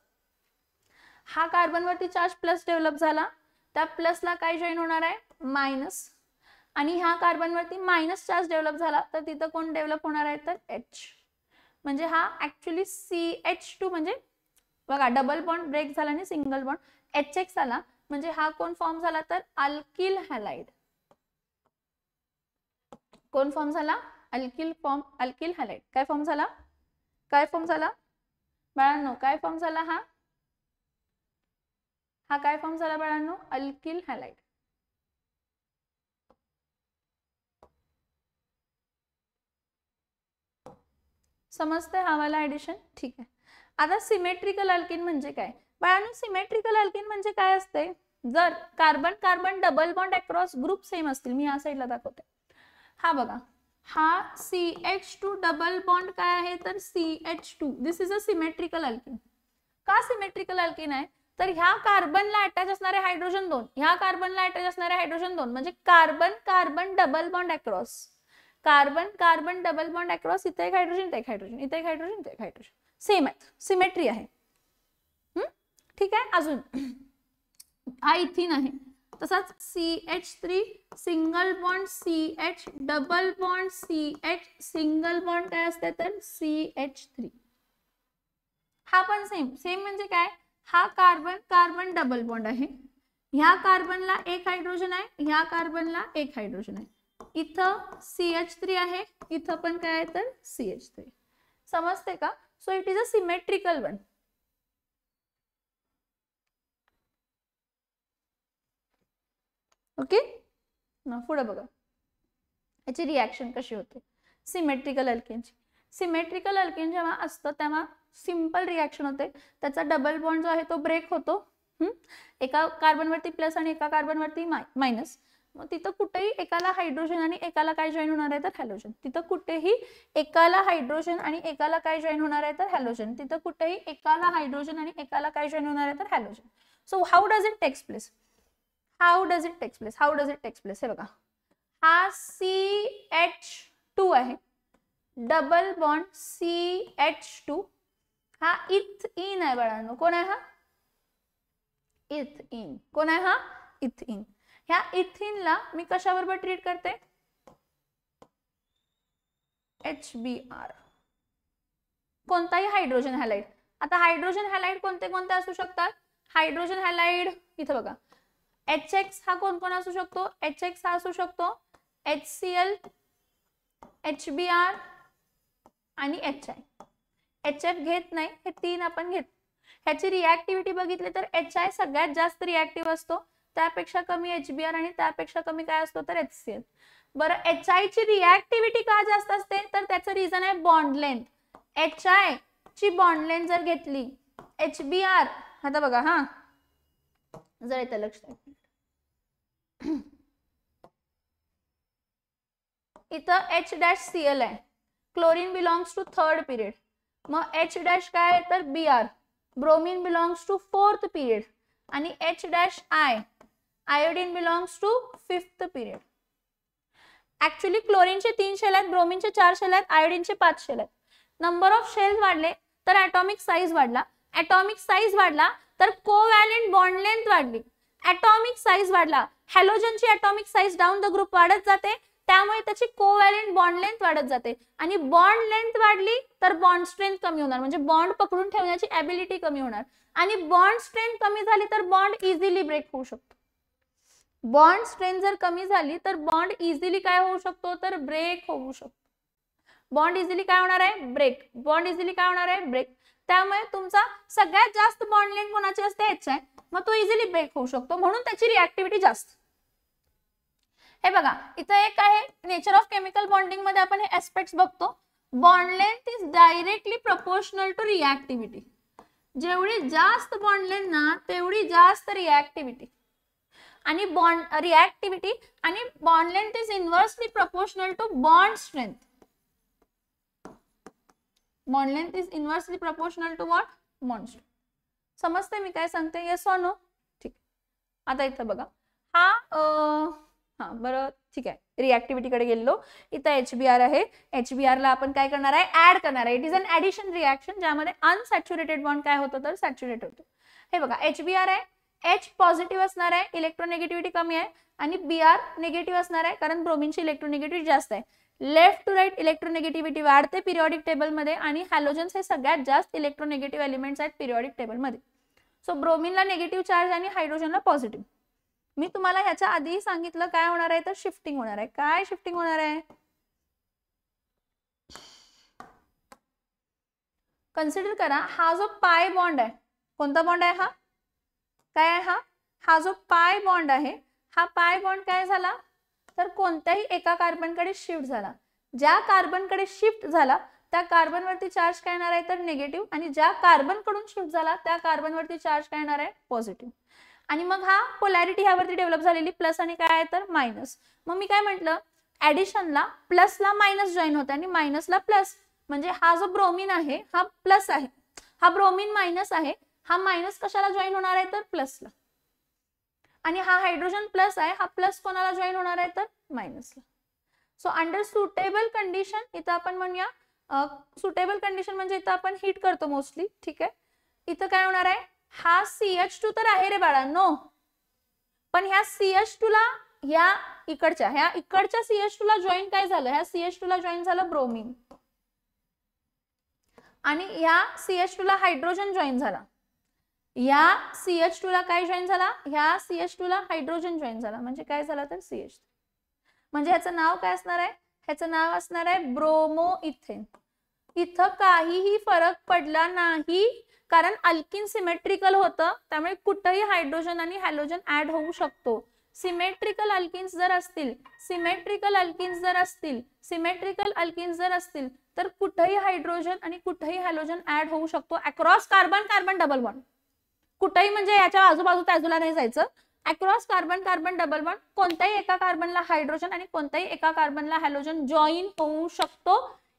हा कार्बन वरती चार्ज प्लस डेव्हलप झाला, त्या प्लसला काय जॉईन होणार आहे, मायनस. आणि ह्या कार्बन वरती मायनस चार्ज डेव्हलप झाला तर तिथं कोण डेव्हलप होणार आहे तर H. म्हणजे हा ऍक्च्युली CH2 म्हणजे बघा डबल बॉन्ड ब्रेक झाला आणि सिंगल बॉन्ड HX आला, म्हणजे हा कोण फॉर्म झाला तर अल्किल हॅलाइड. कोण फॉर्म झाला, अल्किल हॅलाइड. काय फॉर्म झाला, काय फॉर्म झाला बाळांनो, काय फॉर्म झाला, हा काय फॉर्म झाला बाळांनो, अल्किल हॅलाइड. समजते हा वाला ऍडिशन. ठीक आहे, आता सिमेट्रिकल अल्किन म्हणजे काय बाळांनो, सिमेट्रिकल अल्किन म्हणजे काय असते, जर carbon carbon double bond across group same असतील. मी या साईडला दाखवते. हा बघा, हा CH2 डबल बॉन्ड काय आहे तर CH2. This is a symmetrical alkene. का सिमेट्रिकल अल्किन आहे तर ह्या कार्बनला अटॅच असणारे हायड्रोजन 2, ह्या कार्बनला अटॅच असणारे हायड्रोजन 2, म्हणजे carbon carbon double bond across. Carbon carbon double bond across, इथे एक हायड्रोजन, इथे एक हायड्रोजन, इथे एक हायड्रोजन, इथे एक हायड्रोजन, सेम आहे, सिमेट्री आहे. ठीक आहे. अजून हा इथिन आहे, तसाच CH3 single bond CH, double bond CH, single bond काय असते तर CH3. हा पण सेम, सेम म्हणजे काय, हा कार्बन कार्बन डबल बॉन्ड आहे, ह्या कार्बनला एक हायड्रोजन आहे, ह्या कार्बनला एक हायड्रोजन आहे, इथं CH3 आहे, इथं पण काय आहे तर CH3. समजते का? So it is a symmetrical one. Okay. पुढे बघा याची रिॲक्शन कशी होते सिमेट्रिकल अल्केनची. सिमेट्रिकल अल्केन जेव्हा असतं तेव्हा सिंपल रिॲक्शन होते, त्याचा डबल बॉन्ड जो आहे तो ब्रेक होतो, एका कार्बनवरती प्लस आणि एका कार्बनवरती मायनस. मग तिथं कुठेही एकाला हायड्रोजन आणि एकाला काय जॉईन होणार आहे तर हॅलोजन. तिथं कुठेही एकाला हायड्रोजन आणि एकाला काय जॉईन होणार आहे तर हॅलोजन. तिथं कुठेही एकाला हायड्रोजन आणि एकाला काय जॉईन होणार आहे तर halogen. So how does it takes place, how does it takes place, how does it takes place. हे बघा, हा CH2 आहे, डबल बॉन्ड CH2, हा इथइन आहे बाळांनो. कोण आहे हा? इथइन. कोण आहे हा? इथइन. ह्या इथिनला मी कशाबरोबर ट्रीट करते? HBr. कोणताही हायड्रोजन हॅलाइड. आता हायड्रोजन हॅलाइड कोणते कोणते असू शकतात? हायड्रोजन हॅलाइड इथं बघा, HX हा कोण कोण असू शकतो? HX हा असू शकतो HCl, HBr आणि HI. HF घेत नाही, हे तीन आपण घेत. ह्याची रिॲक्टिव्हिटी बघितली तर HI सगळ्यात जास्त रिॲक्टिव्ह असतो, त्यापेक्षा कमी HBr आणि त्यापेक्षा कमी काय असतो तर HCl. बरं, HI ची रिॲक्टिव्हिटी का जास्त असते तर त्याचं रिझन आहे बॉन्ड लेंथ. HI ची बॉन्ड लेंथ जर घेतली, HBr आता बघा हा, जर इथं लक्ष द्या, इथं H-Cl आहे, chlorine belongs to third period. मग H डॅश काय आहे तर Br, bromine belongs to fourth period, आणि H-I iodine belongs to fifth period. Actually क्लोरीनचे 3 शेल आहेत, ब्रोमीनचे 4 शेल आहेत, आयोडीनचे 5 शेल आहेत. नंबर ऑफ शेल्स वाढले तर ऍटॉमिक साईज वाढला, ऍटॉमिक साईज वाढला तर कोव्हॅलेंट बॉन्ड लेंथ वाढली, ऍटॉमिक साईज वाढला, हॅलोजनची atomic size down the group वाढत जाते, त्यामुळे त्याची कोव्हॅलेंट बॉन्ड लेंथ वाढत जाते, आणि बॉन्ड लेंथ वाढली तर बॉन्ड स्ट्रेंथ कमी होणार, म्हणजे बॉन्ड पकडून ठेवण्याची ॲबिलिटी कमी होणार, आणि बॉन्ड स्ट्रेंथ कमी झाली तर बॉन्ड इझिली ब्रेक होऊ शकतो. बॉन्ड स्ट्रेंथ जर कमी झाली तर बॉन्ड इझिली काय होऊ शकतो तर ब्रेक होऊ शकतो. बॉन्ड इझिली काय होणार आहे? ब्रेक. बॉन्ड इझिली काय होणार आहे? ब्रेक. त्यामुळे तुमचा सगळ्यात जास्त बॉन्ड लेंथ कोणाची असते? HI. मग तो इझिली ब्रेक होऊ शकतो, म्हणून त्याची रिॲक्टिव्हिटी जास्त. हे बघा, इथं एक आहे नेचर ऑफ केमिकल बॉन्डिंग मध्ये आपण हे एस्पेक्ट्स बघतो. Bond length is directly proportional to reactivity. जेवढी जास्त बॉन्ड लेंथ ना तेवढी जास्त रिॲक्टिव्हिटी, आणि बॉन्ड रिॲक्टिव्हिटी आणि bond length is inversely proportional to bond strength. Bond length is inversely proportional to what? Bond strength. समजते मी काय सांगते? Yes or no? ठीक. आता इथं बघा, हा बरं ठीक आहे, रिॲक्टिव्हिटी कडे गेलो. इथं HBr आहे, HBr ला आपण काय करणार आहे? ऍड करणार आहे. It is an addition reaction ज्यामध्ये अनसॅच्युरेटेड बॉन्ड काय होतं तर सॅच्युरेट होतो. हे बघा, HBr आहे, H पॉझिटिव्ह असणार आहे, इलेक्ट्रोनेगेटिव्हिटी कमी आहे, आणि Br निगेटिव्ह असणार आहे कारण ब्रोमीनची इलेक्ट्रोनेगेटिव्हिटी जास्त आहे. लेफ्ट टू राईट इलेक्ट्रोनेगेटिव्हिटी वाढते पिरियॉडिक टेबल मध्ये, आणि हॅलोजन्स हे सगळ्यात जास्त इलेक्ट्रोनेगेटिव्ह एलिमेंट्स आहेत पिरियॉडिक टेबल मध्ये. सो ब्रोमीनला निगेटिव्ह चार्ज आणि हायड्रोजनला पॉझिटिव्ह. मी तुम्हाला ह्याच्या आधी सांगितलं काय होणार आहे तर शिफ्टिंग होणार आहे. काय शिफ्टिंग होणार आहे? कन्सिडर करा, हा जो पाय बॉन्ड आहे, कोणता बॉन्ड आहे हा? काय आहे हा? हा जो पाय बॉन्ड आहे, हा पाय बॉन्ड काय झाला तर कोणत्याही एका कार्बनकडे शिफ्ट झाला. ज्या कार्बनकडे शिफ्ट झाला त्या कार्बनवरती चार्ज काय येणार आहे तर निगेटिव्ह, आणि ज्या कार्बन कडून शिफ्ट झाला त्या कार्बनवरती चार्ज काय येणार आहे? पॉझिटिव्ह. आणि मग हा पोलॅरिटी ह्यावरती डेव्हलप झालेली प्लस आणि काय आहे तर मायनस. मग मी काय म्हटलं, ऍडिशनला प्लसला मायनस जॉईन होते आणि मायनसला प्लस, म्हणजे हा जो ब्रोमीन आहे हा प्लस आहे, हा ब्रोमीन मायनस आहे, हा मायनस कशाला जॉईन होणार आहे तर प्लसला, आणि हा हायड्रोजन प्लस आहे, हा प्लस कोणाला जॉईन होणार आहे तर मायनसला. सो अंडर सुटेबल कंडिशन इथं आपण म्हणूया सुटेबल कंडिशन म्हणजे इथं आपण हीट करतो मोस्टली, ठीक आहे. इथं काय होणार आहे, हा CH2 तर आहे रे बाळा, नो, पण ह्या CH2 ला ह्या इकडच्या CH2 ला जॉईन काय झालं, ह्या CH2 ला जॉईन झालं ब्रोमीन, आणि ह्या CH2 ला हायड्रोजन जॉईन झाला. या CH2 ला काय जॉईन झाला, ह्या CH2 ला हायड्रोजन जॉईन झाला, म्हणजे काय झालं तर CH3. म्हणजे ह्याचं नाव काय असणार आहे, ह्याचं नाव असणार आहे ब्रोमो इथेन. इथं काहीही फरक पडला नाही, कारण अल्किन सिमेट्रिकल होतं, त्यामुळे कुठेही हायड्रोजन आणि हॅलोजन ऍड होऊ शकतो. सिमेट्रिकल अल्किन्स जर असतील, सिमेट्रिकल अल्किन्स जर असतील तर कुठेही हायड्रोजन आणि कुठेही हॅलोजन ऍड होऊ शकतो across carbon carbon double bond. कुठेही म्हणजे याच्या आजूबाजूच्या बाजूला नाही जायचं, across carbon carbon double bond कोणत्याही एका कार्बनला हायड्रोजन आणि कोणत्याही एका कार्बनला हॅलोजन जॉईन होऊ शकतो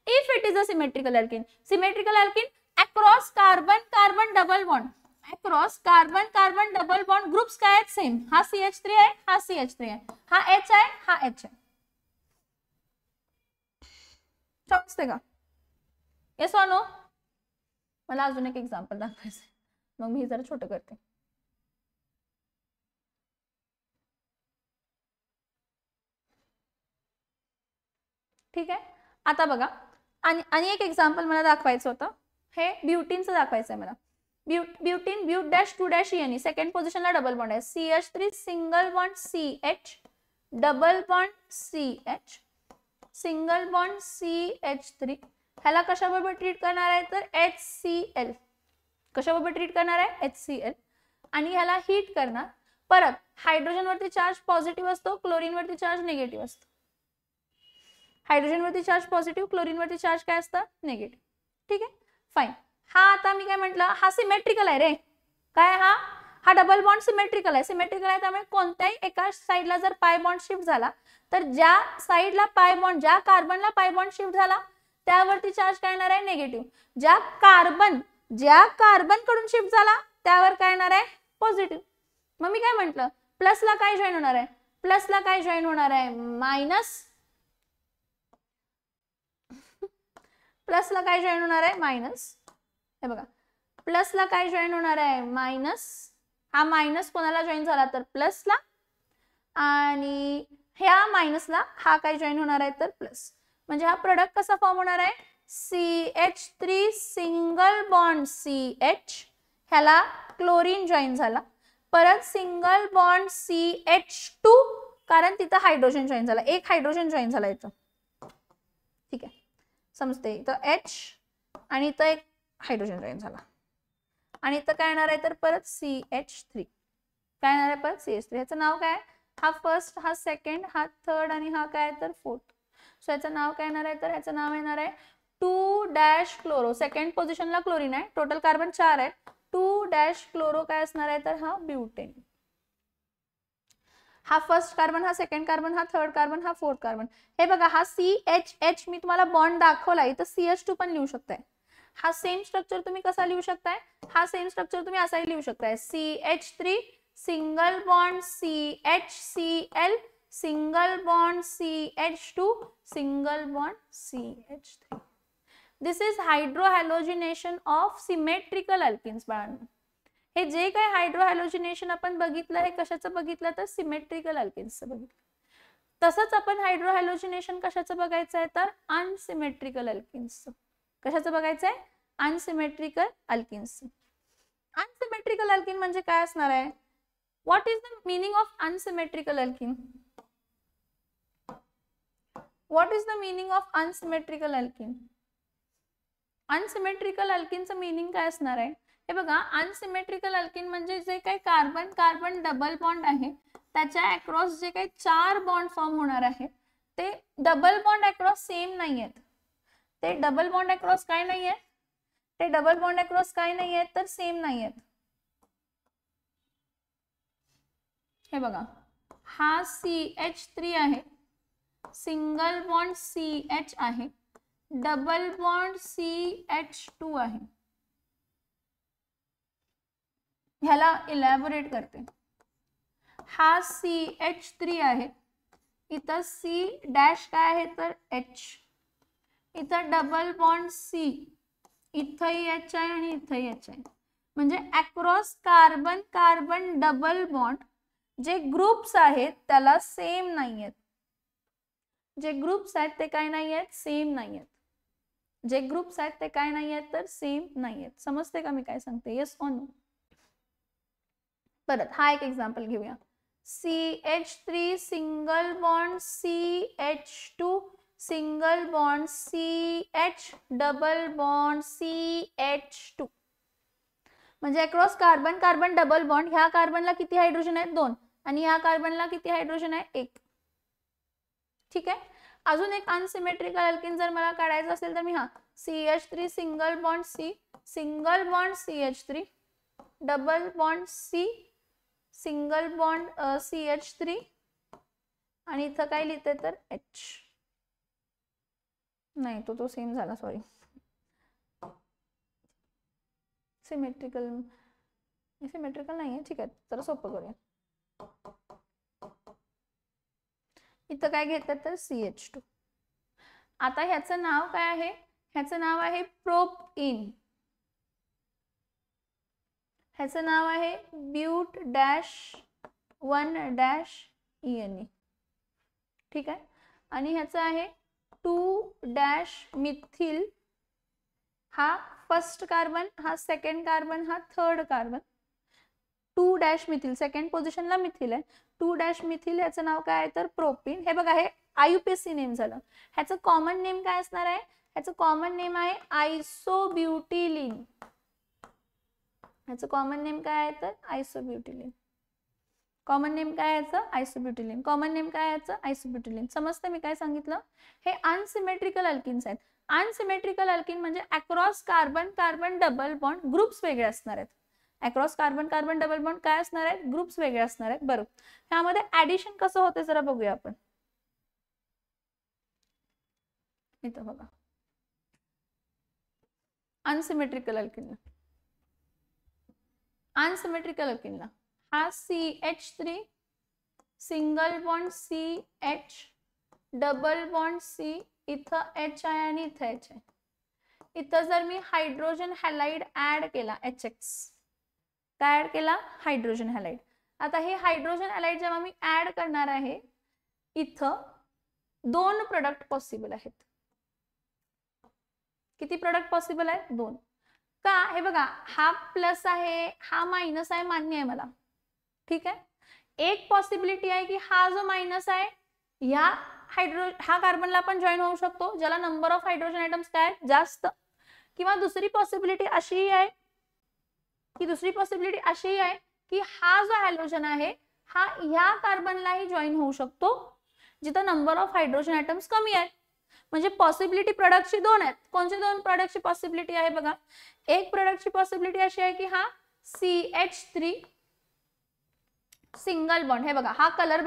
if it is a symmetrical alkene. Symmetrical alkene across carbon carbon double bond, across carbon carbon double bond groups काय आहेत, सेम. हा CH3 आहे, हा CH3 आहे, हा H आहे, हा H आहे. समजते का, येस और नो? मला अजून एक एक्झाम्पल दाखवायचं, मग मी जरा छोटं करते. ठीक आहे, आता बघा आणि एक एक्झाम्पल मला दाखवायचं होतं, हे ब्युटीनचं दाखवायचं आहे मला. Butene but dash 2-ENE second पोझिशनला डबल बॉन्ड आहे, CH3 single bond CH double bond CH single bond CH3. ह्याला कशाबरोबर ट्रीट करणार आहे तर HCl, कशाबरोबर ट्रीट करणार आहे HCl, आणि ह्याला हीट करणार. परत हायड्रोजन वरती चार्ज पॉझिटिव्ह असतो, क्लोरीन वरती चार्ज निगेटिव्ह असतो. हायड्रोजन वरती चार्ज पॉझिटिव्ह, क्लोरीन वरती चार्ज काय असतं निगेटिव्ह. ठीक आहे, फाईन. हा आता मी काय म्हटलं, हा सिमेट्रिकल आहे रे, काय हा डबल बॉन्ड सिमेट्रिकल आहे. सिमेट्रिकल आहे त्यामुळे कोणत्याही एका साईडला जर पाय बॉन्ड शिफ्ट झाला तर ज्या साईडला पाय बॉन्ड, ज्या कार्बनला पाय बॉन्ड शिफ्ट झाला त्यावरती चार्ज काय येणार आहे निगेटिव्ह. ज्या कार्बन कडून शिफ्ट झाला त्यावर काय येणार आहे पॉझिटिव्ह. मग मी काय म्हटलं, प्लसला काय जॉईन होणार आहे, प्लसला काय जॉईन होणार आहे मायनस, प्लसला काय जॉईन होणार आहे मायनस. हे बघा, प्लसला काय जॉईन होणार आहे मायनस, हा मायनस कोणाला जॉईन झाला तर प्लसला, आणि ह्या मायनसला हा काय जॉईन होणार आहे तर प्लस. म्हणजे हा प्रोडक्ट कसा फॉर्म होणार आहे, CH3 सिंगल बॉन्ड CH, ह्याला क्लोरीन जॉईन झाला, परत सिंगल बॉन्ड CH2 कारण तिथं हायड्रोजन जॉईन झाला, एक हायड्रोजन जॉईन झाला इथं. ठीक आहे, समजते. इथं H आणि इथं एक हायड्रोजन जॉईन झाला, आणि इथं काय येणार आहे तर परत CH3, काय येणार आहे परत CH3. ह्याचं नाव काय, हा फर्स्ट, हा सेकंड, हा थर्ड, आणि हा काय तर फोर्थ. सो याचं नाव काय येणार आहे तर ह्याचं नाव येणार आहे 2-क्लोरो. सेकंड पोझिशनला क्लोरीन आहे, टोटल कार्बन 4 आहे, 2-क्लोरो काय असणार आहे तर हा ब्युटेन. हा फर्स्ट कार्बन, हा सेकंड कार्बन, हा थर्ड कार्बन, हा फोर्थ कार्बन. हे बघा, हा CH मी तुम्हाला बॉन्ड दाखवला, इथं CH2 पण लिहू शकताय. हा सेम स्ट्रक्चर तुम्ही कसा लिहू शकताय, हा सेम स्ट्रक्चर तुम्ही असाही लिहू शकताय, CH3 single bond CHCl single bond CH2 single bond CH3. This is hydrohalogenation of symmetrical alkenes. बाळांनो, हे जे काही हायड्रोहॅलोजिनेशन आपण बघितलं हे कशाचं बघितलं तर सिमेट्रिकल अल्किन्सचं बघितलं. तसंच आपण हायड्रोहॅलोजिनेशन कशाचं बघायचं आहे तर अनसिमेट्रिकल अल्किन्सचं. कशाचं बघायचं आहे, अनसिमेट्रिकल अल्किन्सचं. अनसिमेट्रिकल अल्किन म्हणजे काय असणार आहे, what is the meaning of unsymmetrical alkene, what is the meaning of unsymmetrical alkene. Unsymmetrical अल्किनचं मीनिंग काय असणार आहे, हे बघा, अनसिमेट्रिकल अल्किन म्हणजे जे काही कार्बन कार्बन डबल बॉन्ड आहे त्याच्या अक्रॉस जे काही 4 बॉन्ड फॉर्म होणार आहे ते डबल बॉन्ड अक्रॉस सेम नाही आहेत. ते डबल बॉन्ड अक्रॉस काय नाही आहेत, ते डबल बॉन्ड अक्रॉस काय नाही आहेत तर सेम नाही आहेत. हे बघा, हा CH3 आहे, सिंगल बॉन्ड CH आहे, डबल बॉन्ड CH2 आहे. ह्याला इलॅबोरेट करते. हा CH3 आहे, इथं सी डॅश काय आहे तर H, इथं डबल बॉन्ड C, इथंही H आहे आणि इथंही H आहे. म्हणजे across carbon carbon double bond जे ग्रुप्स आहेत त्याला सेम नाही आहेत. जे ग्रुप्स आहेत ते काय नाही आहेत, सेम नाही आहेत. जे ग्रुप्स आहेत ते काय नाही आहेत तर सेम नाही आहेत. समजते का मी काय सांगते? Yes or no? परत हा एक एक्झाम्पल घेऊया. CH3 single bond CH2 single bond CH double bond CH2. म्हणजे across carbon carbon double bond ह्या कार्बनला किती हायड्रोजन आहेत 2 आणि ह्या कार्बनला किती हायड्रोजन आहे 1. ठीक आहे. अजून एक अनसिमेट्रिकल अल्किन जर मला काढायचं असेल तर मी हा CH3 single bond C single bond CH3 double bond C single bond CH3 आणि इथं काय लिहिते तर H. नाही तो सेम झाला, सॉरी. सिमेट्रिकल नाहीये. ठीक आहे, तर सोपं करूया. इथं काय घेतात तर CH2. आता ह्याचं नाव काय आहे? ह्याचं नाव आहे प्रोपइन. ह्याचं नाव आहे ब्यूट डॅश 1 डॅश ENE. ठीक आहे. आणि ह्याचं आहे 2 डॅश मिथिल. हा फर्स्ट कार्बन, हा सेकंड कार्बन, हा third carbon. 2 dash methyl, second पोझिशनला मिथिल आहे. 2 डॅश मिथिल ह्याचं नाव काय आहे तर प्रोपीन. हे बघा, हे IUPAC नेम झालं. ह्याचं कॉमन नेम काय असणार आहे? ह्याचं कॉमन नेम आहे आयसोब्युटिलिन. ह्याचं कॉमन नेम काय आहे तर आयसोब्युटिलिन. कॉमन नेम काय याचं? आयसोब्युटिलिन. कॉमन नेम काय याचं? आयसोब्युटिलिन. समजतं मी काय सांगितलं? हे अनसिमेट्रिकल अल्किन्स आहेत. अनसिमेट्रिकल अल्किन म्हणजे across carbon carbon double bond groups वेगळे असणार आहेत. Across carbon carbon double bond काय असणार आहेत? ग्रुप्स वेगळे असणार आहेत. बरोबर. ह्यामध्ये ऍडिशन कसं होते जरा बघूया आपण. इथं बघा, अनसिमेट्रिकल अल्किनला हा CH3 single bond CH double bond C, इथं H आहे आणि इथं H आहे. इथं जर मी हायड्रोजन हॅलाइड ऍड केला HX, काय ऍड केला? Hydrogen halide. आता हे हायड्रोजन हॅलाइड जेव्हा मी ऍड करणार आहे, इथं 2 प्रोडक्ट पॉसिबल आहेत. किती प्रोडक्ट पॉसिबल आहेत? 2. का? हे बघा, हा प्लस आहे, हा मायनस आहे, मान्य आहे मला. ठीक आहे. एक पॉसिबिलिटी आहे की हा जो मायनस आहे हा कार्बनला पण जॉईन होऊ शकतो, ज्याला नंबर ऑफ हायड्रोजन आयटम्स काय जास्त. किंवा दुसरी पॉसिबिलिटी अशी आहे की हा जो हॅलोजन आहे हा ह्या कार्बनलाही जॉईन होऊ शकतो, जिथं नंबर ऑफ हायड्रोजन आयटम्स कमी आहेत. म्हणजे पॉसिबिलिटी प्रोडक्टची 2 आहेत. कोणती 2 प्रोडक्टची पॉसिबिलिटी आहे बघा? एक प्रोडक्टची पॉसिबिलिटी अशी आहे की हा CH3 सिंगल बॉन्ड, हे बघा, हा कलर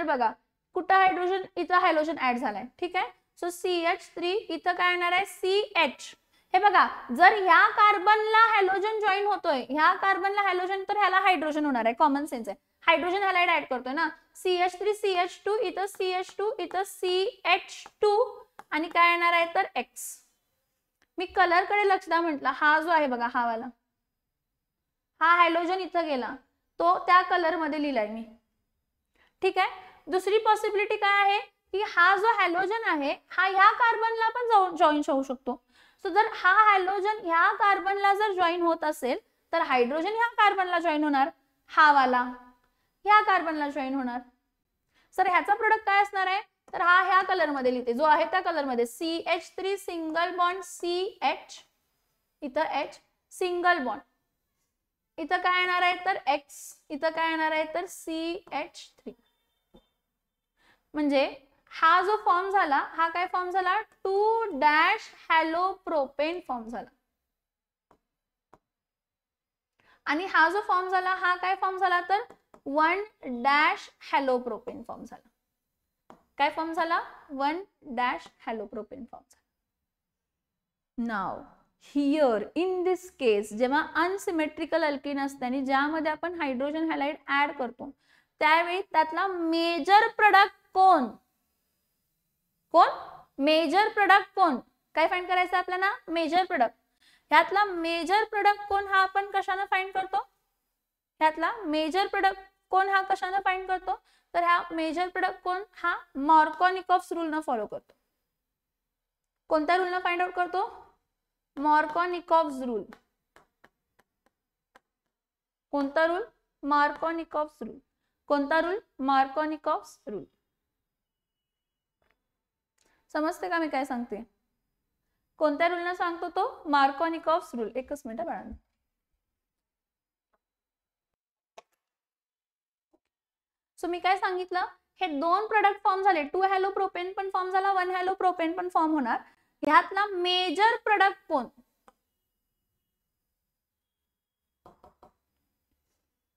बघा, कुठं हायड्रोजन, इथं हायड्रोजन ऍड झालाय. ठीक आहे. सो CH3 इथं काय येणार आहे CH. हे बघा, जर ह्या कार्बनला हॅलोजन जॉईन होतोय, ह्या कार्बनला हॅलोजन, तर ह्याला हायड्रोजन होणार आहे. कॉमन सेन्स आहे. हायड्रोजन हॅलाइड ऍड करतोय ना. CH3 CH2, इथं CH2, इथं CH2 आणि काय येणार आहे तर X. मी कलर कडे लक्ष द्या म्हटलं. हा जो आहे बघा, हा वाला, हा हॅलोजन इथं गेला, तो त्या कलर मध्ये लिहिलाय मी. ठीक आहे. दुसरी पॉसिबिलिटी काय आहे की हा जो हॅलोजन आहे हा ह्या कार्बनला पण जॉईन होऊ शकतो. सो जर हा हॅलोजन ह्या कार्बनला जर जॉईन होत असेल तर हायड्रोजन ह्या कार्बनला जॉईन होणार, हा वाला ह्या कार्बनला जॉईन होणार. सर ह्याचा प्रोडक्ट काय असणार आहे तर हा ह्या कलर मध्ये लिहिते, जो आहे त्या कलर मध्ये, CH3 सिंगल बॉन्ड CH, इथं H सिंगल बॉन्ड, इथं काय येणार आहे तर X, इथं काय येणार आहे तर CH3. म्हणजे हा जो फॉर्म झाला हा काय फॉर्म झाला? 2 डॅश हॅलोप्रोपेन फॉर्म झाला. आणि हा जो फॉर्म झाला हा काय फॉर्म झाला तर 1 डॅश हॅलोप्रोपेन फॉर्म झाला. काय फॉर्म झाला? 1 डॅश हॅलोप्रोपेन फॉर्म झाला. नाव हियर इन दिस केस, जेव्हा अनसिमेट्रिकल अल्किन असते आणि ज्यामध्ये आपण हायड्रोजन हॅलाइड ऍड करतो, त्यावेळी त्यातला मेजर प्रोडक्ट कोण कोण मेजर प्रोडक्ट कोण काय फाइंड करायचं आपल्याला मेजर प्रोडक्ट ह्यातला मेजर प्रोडक्ट कोण हा आपण कशाने फाइंड करतो ह्यातला मेजर प्रोडक्ट कोण हा कशाने फाइंड करतो तर हा मेजर प्रोडक्ट कोण हा मार्कोनिकॉफ्स रूल न फॉलो करतो कोणत्या रूल न फाइंड आउट करतो मार्कोनिकॉफ्स रूल कोणता रूल मार्कोनिकॉफ्स रूल कोणता रूल मार्कोनिकॉफ्स रूल समजते का मी काय सांगते कोणत्या रूलना सांगतो तो मार्कोनिकॉफ्स रूल एकच मिनिट बाळांनो सो मी काय सांगितलं हे दोन प्रोडक्ट फॉर्म झाले 2 हॅलोप्रोपेन पण फॉर्म झाला 1 हॅलोप्रोपेन पण फॉर्म होणार ह्यातला मेजर प्रोडक्ट कोण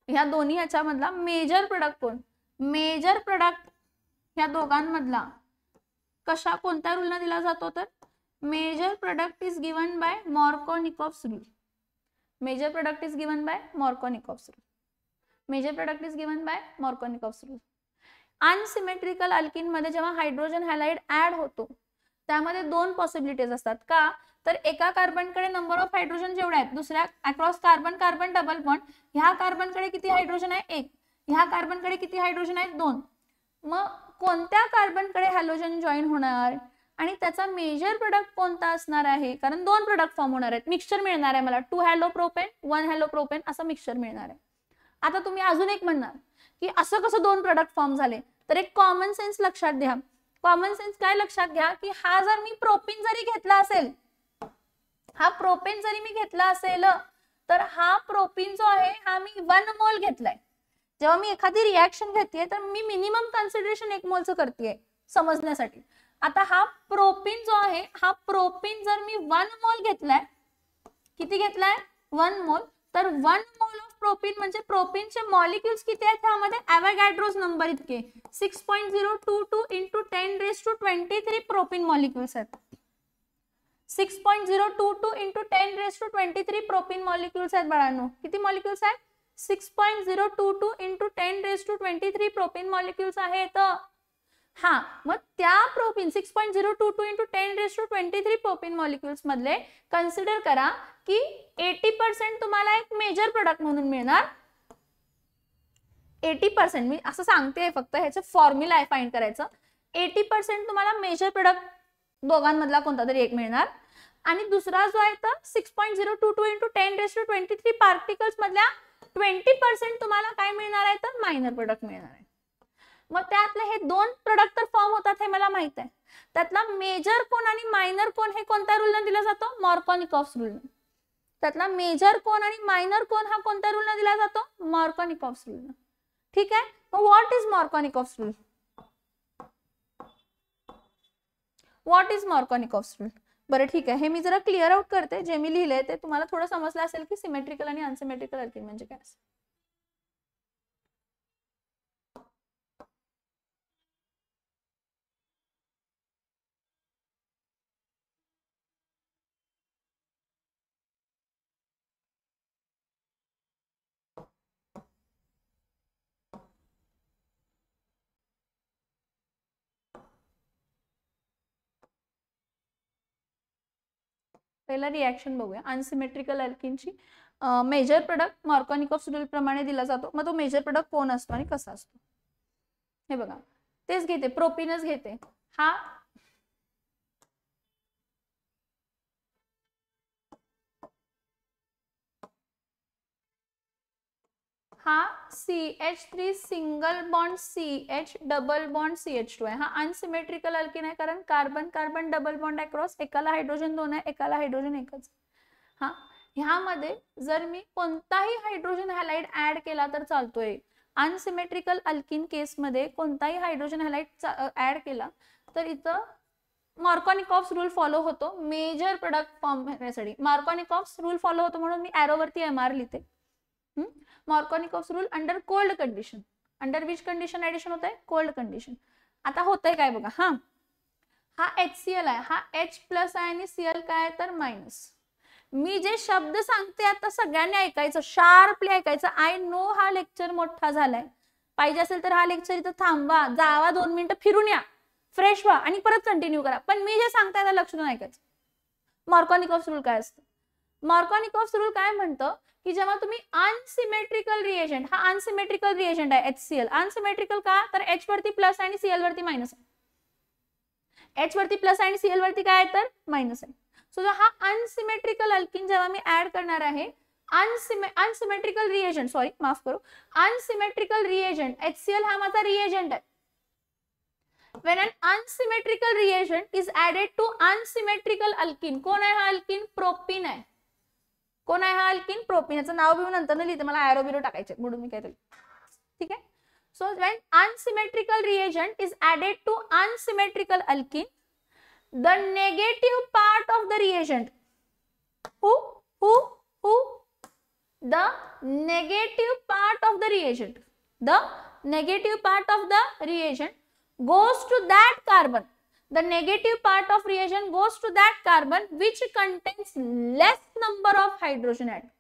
ह्या दोन्ही ह्याच्यामधला मेजर प्रोडक्ट कोण मेजर प्रोडक्ट ह्या दोघांमधला कशा कोणत्या रूलने दिला जातो तर major product is given by Markovnikov's rule major product is given by Markovnikov's rule major product is given by Markovnikov's rule unsymmetrical alkene मध्ये जेव्हा हायड्रोजन हॅलाइड ऍड होतो त्यामध्ये दोन पॉसिबिलिटीज असतात का तर एका कार्बनकडे नंबर ऑफ हायड्रोजन जेवढे आहेत दुसऱ्या across carbon carbon double bond ह्या कार्बनकडे किती हायड्रोजन आहे एक ह्या कार्बनकडे किती हायड्रोजन आहेत दोन मग कोणत्या कार्बनकडे हॅलोजन जॉईन होणार आणि त्याचा मेजर प्रोडक्ट कोणता असणार आहे कारण दोन प्रोडक्ट फॉर्म होणार आहेत मिक्सचर मिळणार आहे मला 2 हॅलोप्रोपेन 1 हॅलोप्रोपेन असं मिक्सचर मिळणार आहे आता तुम्ही अजून एक म्हणणार की असं कसं दोन प्रोडक्ट फॉर्म झाले तर एक कॉमन सेन्स लक्षात घ्या कॉमन सेन्स काय लक्षात घ्या की हा जर मी प्रोपेन जरी घेतला असेल हा प्रोपेन जरी मी घेतला असेल तर हा प्रोपेन जो आहे हा मी 1 मोल घेतलाय जेव्हा मी एखादी रिएक्शन घेते तर मी मिनिमम कन्सिडरेशन 1 मोलचं करतेय समजण्यासाठी आता हा प्रोपेन जो आहे हा प्रोपेन जर मी 1 मोल घेतलाय किती घेतलाय 1 मोल तर 1 मोल ऑफ प्रोपेन म्हणजे प्रोपेनचे मॉलिक्युल्स किती आहेत त्यामध्ये ॲव्होगॅड्रोज नंबर इतके 6.022 into 10⁻23 प्रोपेन मॉलिक्युल्स आहेत 6.022 into 10⁻23 प्रोपेन मॉलिक्युल्स आहेत बाळांनो किती मॉलिक्युल्स आहेत 6.022 into 10⁻23 प्रोपेन मॉलिक्युल्स आहेत हा मग त्या प्रोपेन 6.022 into 10⁻23 प्रोपेन मॉलिक्युल्स मधले कन्सिडर करा की 80% तुम्हाला एक मेजर प्रोडक्ट म्हणून मिळणार 80% मी असं सांगते फक्त ह्याचं फॉर्म्युला आहे फाइंड करायचं 80% तुम्हाला मेजर प्रोडक्ट दोघांमधला कोणता तरी एक मिळणार आणि दुसरा जो आहे तर 6.022 into 10⁻23 पार्टिकल्स मधल्या 20% तुम्हाला काय मिळणार आहे तर मायनर प्रोडक्ट मिळणार आहे मग त्यातले हे दोन प्रोडक्ट तर फॉर्म होतात हे मला माहित आहे त्यातला मेजर कोण आणि मायनर कोण हे कोणत्या रूलने दिला जातो मार्कोनिकॉफ्स रूलने त्यातला मेजर कोण आणि मायनर कोण हा कोणत्या रूलने दिला जातो मार्कोनिकॉफ्स रूलने ठीक आहे मग what is Markovnikov's rule what is Markovnikov's rule बरं ठीक आहे हे मी जरा क्लिअर आउट करते जे मी लिहिलंय ते तुम्हाला थोडं समजलं असेल की सिमेट्रिकल आणि अनसिमेट्रिकल अल्किन म्हणजे काय असतं पहिला रिएक्शन बघूया unsymmetrical अल्किनची major product Markovnikov's rule प्रमाणे दिला जातो मग तो मेजर प्रोडक्ट कोण असतो आणि कसा असतो हे बघा तेच घेते प्रोपेनच घेते हा CH3 single bond CH double bond CH2 आहे हा अनसिमेट्रिकल अल्किन आहे कारण carbon carbon double bond across एकाला हायड्रोजन 2 आहे एकाला हायड्रोजन 1 हा ह्यामध्ये जर मी कोणताही हायड्रोजन हॅलाइड ऍड केला तर चालतोय अनसिमेट्रिकल अल्किन केस मध्ये कोणताही हायड्रोजन हॅलाइड ऍड केला तर इथं मार्कोनिकॉफ्स रूल फॉलो होतो मेजर प्रोडक्ट फॉर्म करण्यासाठी मार्कोनिकॉफ्स रूल फॉलो होतो म्हणून मी एरो वरती MR लिहिते Markovnikov's rule under cold condition under which condition addition होत आहे कोल्ड कंडिशन आता होतंय काय बघा हा HCl आहे हा H प्लस आहे आणि Cl काय तर मायनस मी जे शब्द सांगते आता सगळ्यांनी ऐकायचं शार्पली ऐकायचं आय नो हा लेक्चर मोठा झालाय पाहिजे असेल तर हा लेक्चर इथं थांबवा, जावा 2 मिनिटं फिरून या, फ्रेश व्हा आणि परत कंटिन्यू करा. पण मी जे सांगताय त्याला लक्ष देऊन ऐकायचं. मार्कोनिकॉफ्स रूल काय असतं? मार्कोनिकॉफ्स रूल काय म्हणतं की जेव्हा तुम्ही अनसिमेट्रिकल रिएजंट, हा अनसिमेट्रिकल रिएजंट आहे HCl. अनसिमेट्रिकल का? तर H वरती प्लस आणि Cl वरती मायनस आहे. H वरती प्लस आणि Cl वरती काय आहे तर मायनस आहे. सो हा अनसिमेट्रिकल अल्किन जेव्हा मी ऍड करणार आहे, अनसिमेट्रिकल रिएजंट, सॉरी माफ करो, अनसिमेट्रिकल रिएजंट HCl हा माझा रिएजंट आहे. When an unsymmetrical reagent is added to unsymmetrical alkene, कोण आहे हा अल्किन? प्रोपीन आहे. कोण आहे हा अल्किन? प्रोपीन. याचं नाव बिव नंतर लिहिते, मला एरो बिरो टाकायचे म्हणून मी काय. ठीक आहे. So when unsymmetrical reagent is added to unsymmetrical alkene, the negative part of the reagent, the negative part of the reagent goes to that carbon. The negative part of reagent goes to that carbon which contains less number of hydrogen atom.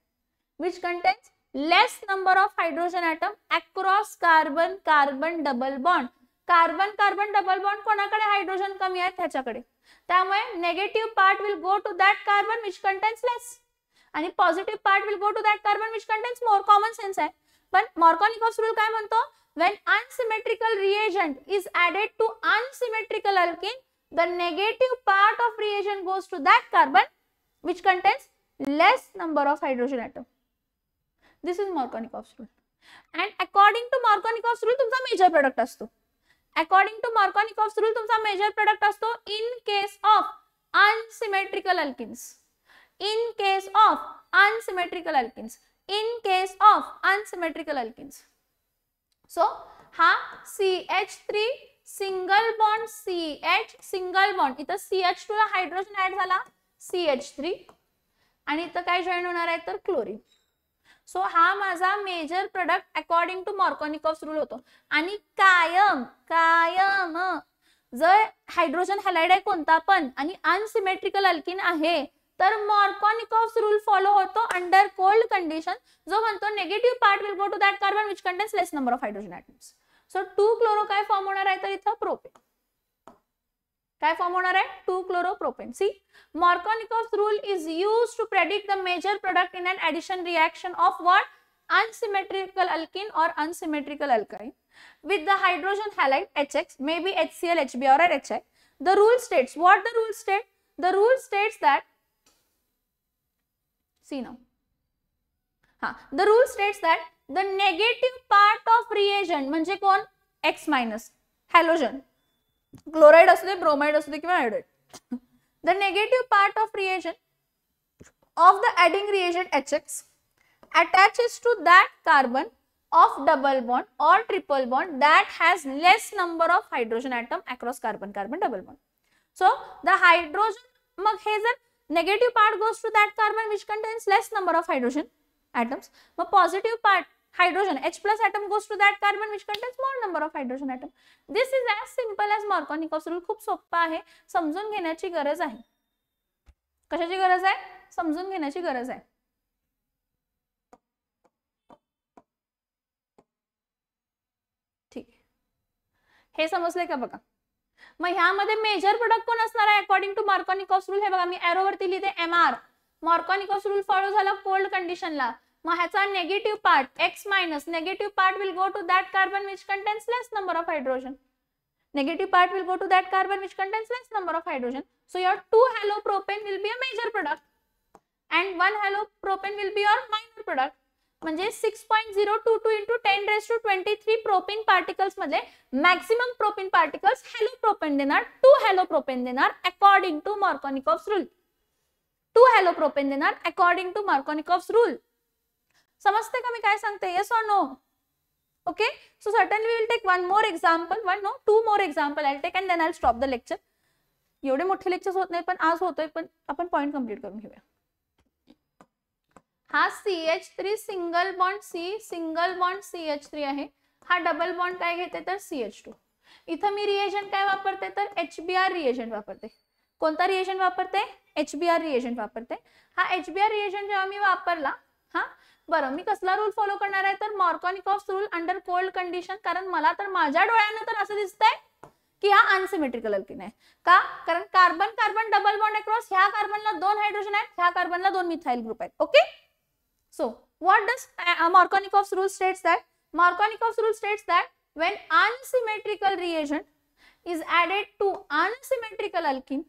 Which contains less number of hydrogen atom across carbon carbon double bond. Carbon carbon double bond कोणाकडे hydrogen कमी आहे त्याच्याकडे. त्यामुळे negative part will go to that carbon which contains less आणि positive part will go to that carbon which contains more. Common sense आहे. पण Markovnikov's rule काय म्हणतो? When unsymmetrical reagent is added to unsymmetrical alkene, the negative part of reagent goes to that carbon which contains less number of hydrogen atom. This is Markovnikov's rule. And according to Markovnikov's rule, तुमचा major product असतो. According to Markovnikov's rule, तुमचा major product असतो in case of unsymmetrical alkenes. In case of unsymmetrical alkenes. In case of unsymmetrical alkenes. So हा CH3 single bond CH single bond, इथं CH2 ला hydrogen add झाला CH3 आणि इथं काय join होणार आहे तर क्लोरीन. सो हा माझा major product according to Markovnikov's rule होतो. आणि कायम कायम जर हायड्रोजन हॅलाइड आहे कोणता पण आणि अनसिमेट्रिकल अल्किन आहे तर मार्कोनिकॉफ्स रूल फॉलो होतो अंडर कोल्ड कंडिशन, जो म्हणतो negative part will go to that carbon which contains less number of hydrogen atoms. So 2 chloro काय फॉर्म होणार आहे तर इथं प्रोपेन. काय फॉर्म होणार आहे? 2 chloro propane. See Markovnikov's rule is used to predict the major product in an addition reaction of what? Unsymmetrical alkene और unsymmetrical alkyne with the hydrogen halide HX, maybe HCl, HBr or HI. The rule states, what the rule state? The rule states that, see now, the rule states that the negative part of reagent म्हणजे कोण? X minus halogen, chloride असू दे, bromide असू दे किंवा iodide. The negative part of reagent of the adding reagent HX attaches to that carbon of double bond or triple bond that has less number of hydrogen atom across carbon carbon double bond. So the hydrogen, मग हे जर negative part goes to that carbon which contains less number of hydrogen atoms, मग positive part hydrogen H plus atom goes to that carbon which contains more number of hydrogen atom. This is as simple as Markovnikov's rule. खूप सोपा आहे, समजून घेण्याची गरज आहे. कशाची गरज आहे? समजून घेण्याची गरज आहे. हे समजले का बघा. मग ह्यामध्ये मेजर प्रोडक्ट कोण असणार आहे अकॉर्डिंग टू मार्कोनिकॉफ्स रूल? हे बघा मी एरो वरती लिहिते MR. मार्कोनिकॉफ्स रूल फॉलो झाला कोल्ड कंडिशनला. मग ह्याचा negative part X minus, negative part will go to that carbon which contains less number of hydrogen. Negative part will go to that carbon which contains less number of hydrogen. So your 2 halopropane will be a major product and 1 halopropane will be your minor product. म्हणजे 6.022 into 10 raised to 23 propane particles मध्ये maximum propane particles हॅलोप्रोपेन देणार, 2 हॅलोप्रोपेन देणार according to Markovnikov's rule. 2 हॅलोप्रोपेन देणार according to Markovnikov's rule. समजते का मी काय सांगते? येस और no? Okay, so certainly we will take one more example, two more example I'll take and then I'll stop the lecture. एवढे मोठे लेक्चर्स होत नाही पण आज होतोय, पण आपण पॉइंट कंप्लीट करून घेऊया. हा CH3 single bond C, single bond CH3 आहे. हा डबल बॉन्ड काय घेते तर CH2. इथं मी रिएजंट काय वापरते तर HBr रिएजंट वापरते. कोणता रिएजंट वापरते? HBr रिएजंट वापरते. हा HBr रिएजंट जेव्हा मी वापरला, बरं, मी कसला रूल फॉलो करणार आहे तर Markovnikov's rule under cold condition, कारण मला तर माझ्या डोळ्यानं तर असं दिसतंय की हा अनसिमेट्रिकल अल्किन आहे. का? कारण carbon carbon double bond across, ह्या कार्बनला 2 हायड्रोजन आहेत, ह्या कार्बनला 2 मिथाइल ग्रुप आहेत. Okay, so what does Markovnikov's rule states that? Markovnikov's rule states that when unsymmetrical reagent is added to unsymmetrical alkene,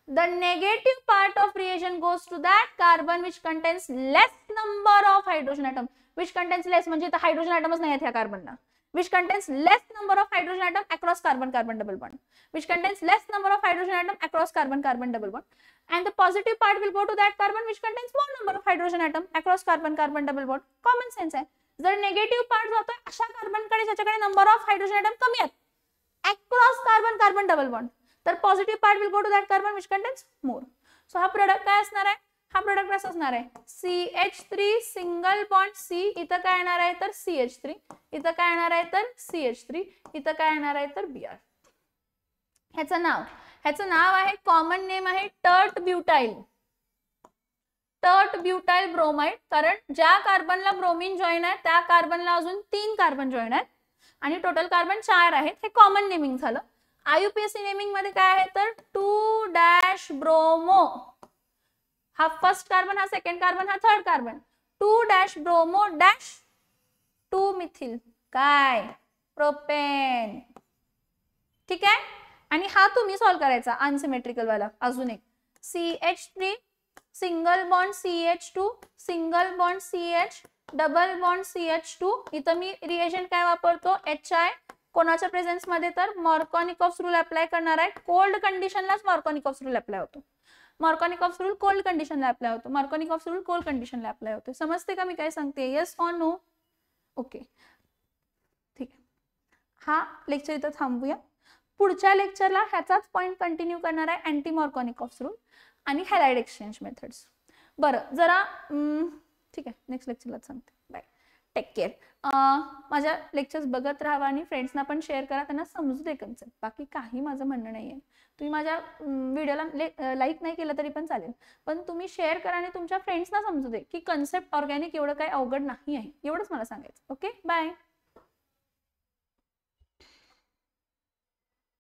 the negative part of reagent goes to that carbon which contains less number of hydrogen atom. Which contains less म्हणजे इथं hydrogen ॲटमच नाही आहेत ह्या कार्बनला. Which contains less number of hydrogen atom across carbon carbon double bond. Which contains less number of hydrogen atom across carbon carbon double bond. And the positive part will go to that carbon which contains more number of hydrogen atom across carbon carbon double bond. Common sense आहे. जर negative part जातोय अशा कार्बनकडे ज्याच्याकडे number of hydrogen atom कमी आहेत across carbon carbon double bond, तर positive part will go to that carbon which contains more. So हा product काय असणार आहे? हा प्रोडक्ट कसा असणार आहे? CH3 सिंगल बॉन्ड C, इथं काय येणार आहे तर CH3, इथं काय येणार आहे तर CH3, इथं काय येणार आहे तर Br. ह्याचं नाव आहे, कॉमन नेम आहे tert butyl. Tert butyl bromide, कारण ज्या कार्बनला ब्रोमीन जॉईन आहे त्या कार्बनला अजून 3 कार्बन जॉईन आहेत आणि टोटल कार्बन 4 आहेत. हे कॉमन नेमिंग झालं. IUPAC नेमिंग मध्ये काय आहे तर 2- ब्रोमो, हा फर्स्ट कार्बन, हा सेकंड कार्बन, हा third carbon, 2- bromo dash 2 methyl काय प्रोपेन. ठीक आहे, आणि हा तुम्ही सॉल्व करायचा अनसिमेट्रिकल वाला. अजून एक CH3 single bond CH2 single bond CH double bond CH2, इथं मी रिएजंट काय वापरतो HI, कोणाच्या प्रेझेन्स मध्ये तर Markovnikov's रूल अप्लाय करणार आहे. कोल्ड कंडिशनलाच Markovnikov's रूल अप्लाय होतो. Markovnikov's रूल कोल्ड कंडिशनला अप्लाय होतो. Markovnikov's रूल कोल्ड कंडिशनला अप्लाय होतो. समजते का मी काय सांगते? Yes or no? ओके, ठीक आहे. हा लेक्चर इथं थांबूया. पुढच्या लेक्चरला ह्याचाच पॉइंट कंटिन्यू करणार आहे, अँटी Markovnikov's रूल आणि हॅलाइड एक्सचेंज मेथड्स. बरं, जरा ठीक आहे, नेक्स्ट लेक्चरलाच सांगते. Bye, take care. माझ्या लेक्चर्स बघत राहा आणि फ्रेंड्सना पण शेअर करा, त्यांना समजू दे कन्सेप्ट. बाकी काही माझं म्हणणं नाही आहे. तुम्ही माझ्या व्हिडिओला लाईक नाही केलं तरी पण चालेल, पण तुम्ही शेअर करा आणि तुमच्या फ्रेंड्सना समजू दे की कन्सेप्ट ऑर्गॅनिक एवढं काही अवघड नाही आहे. एवढंच मला सांगायचं. Okay, bye.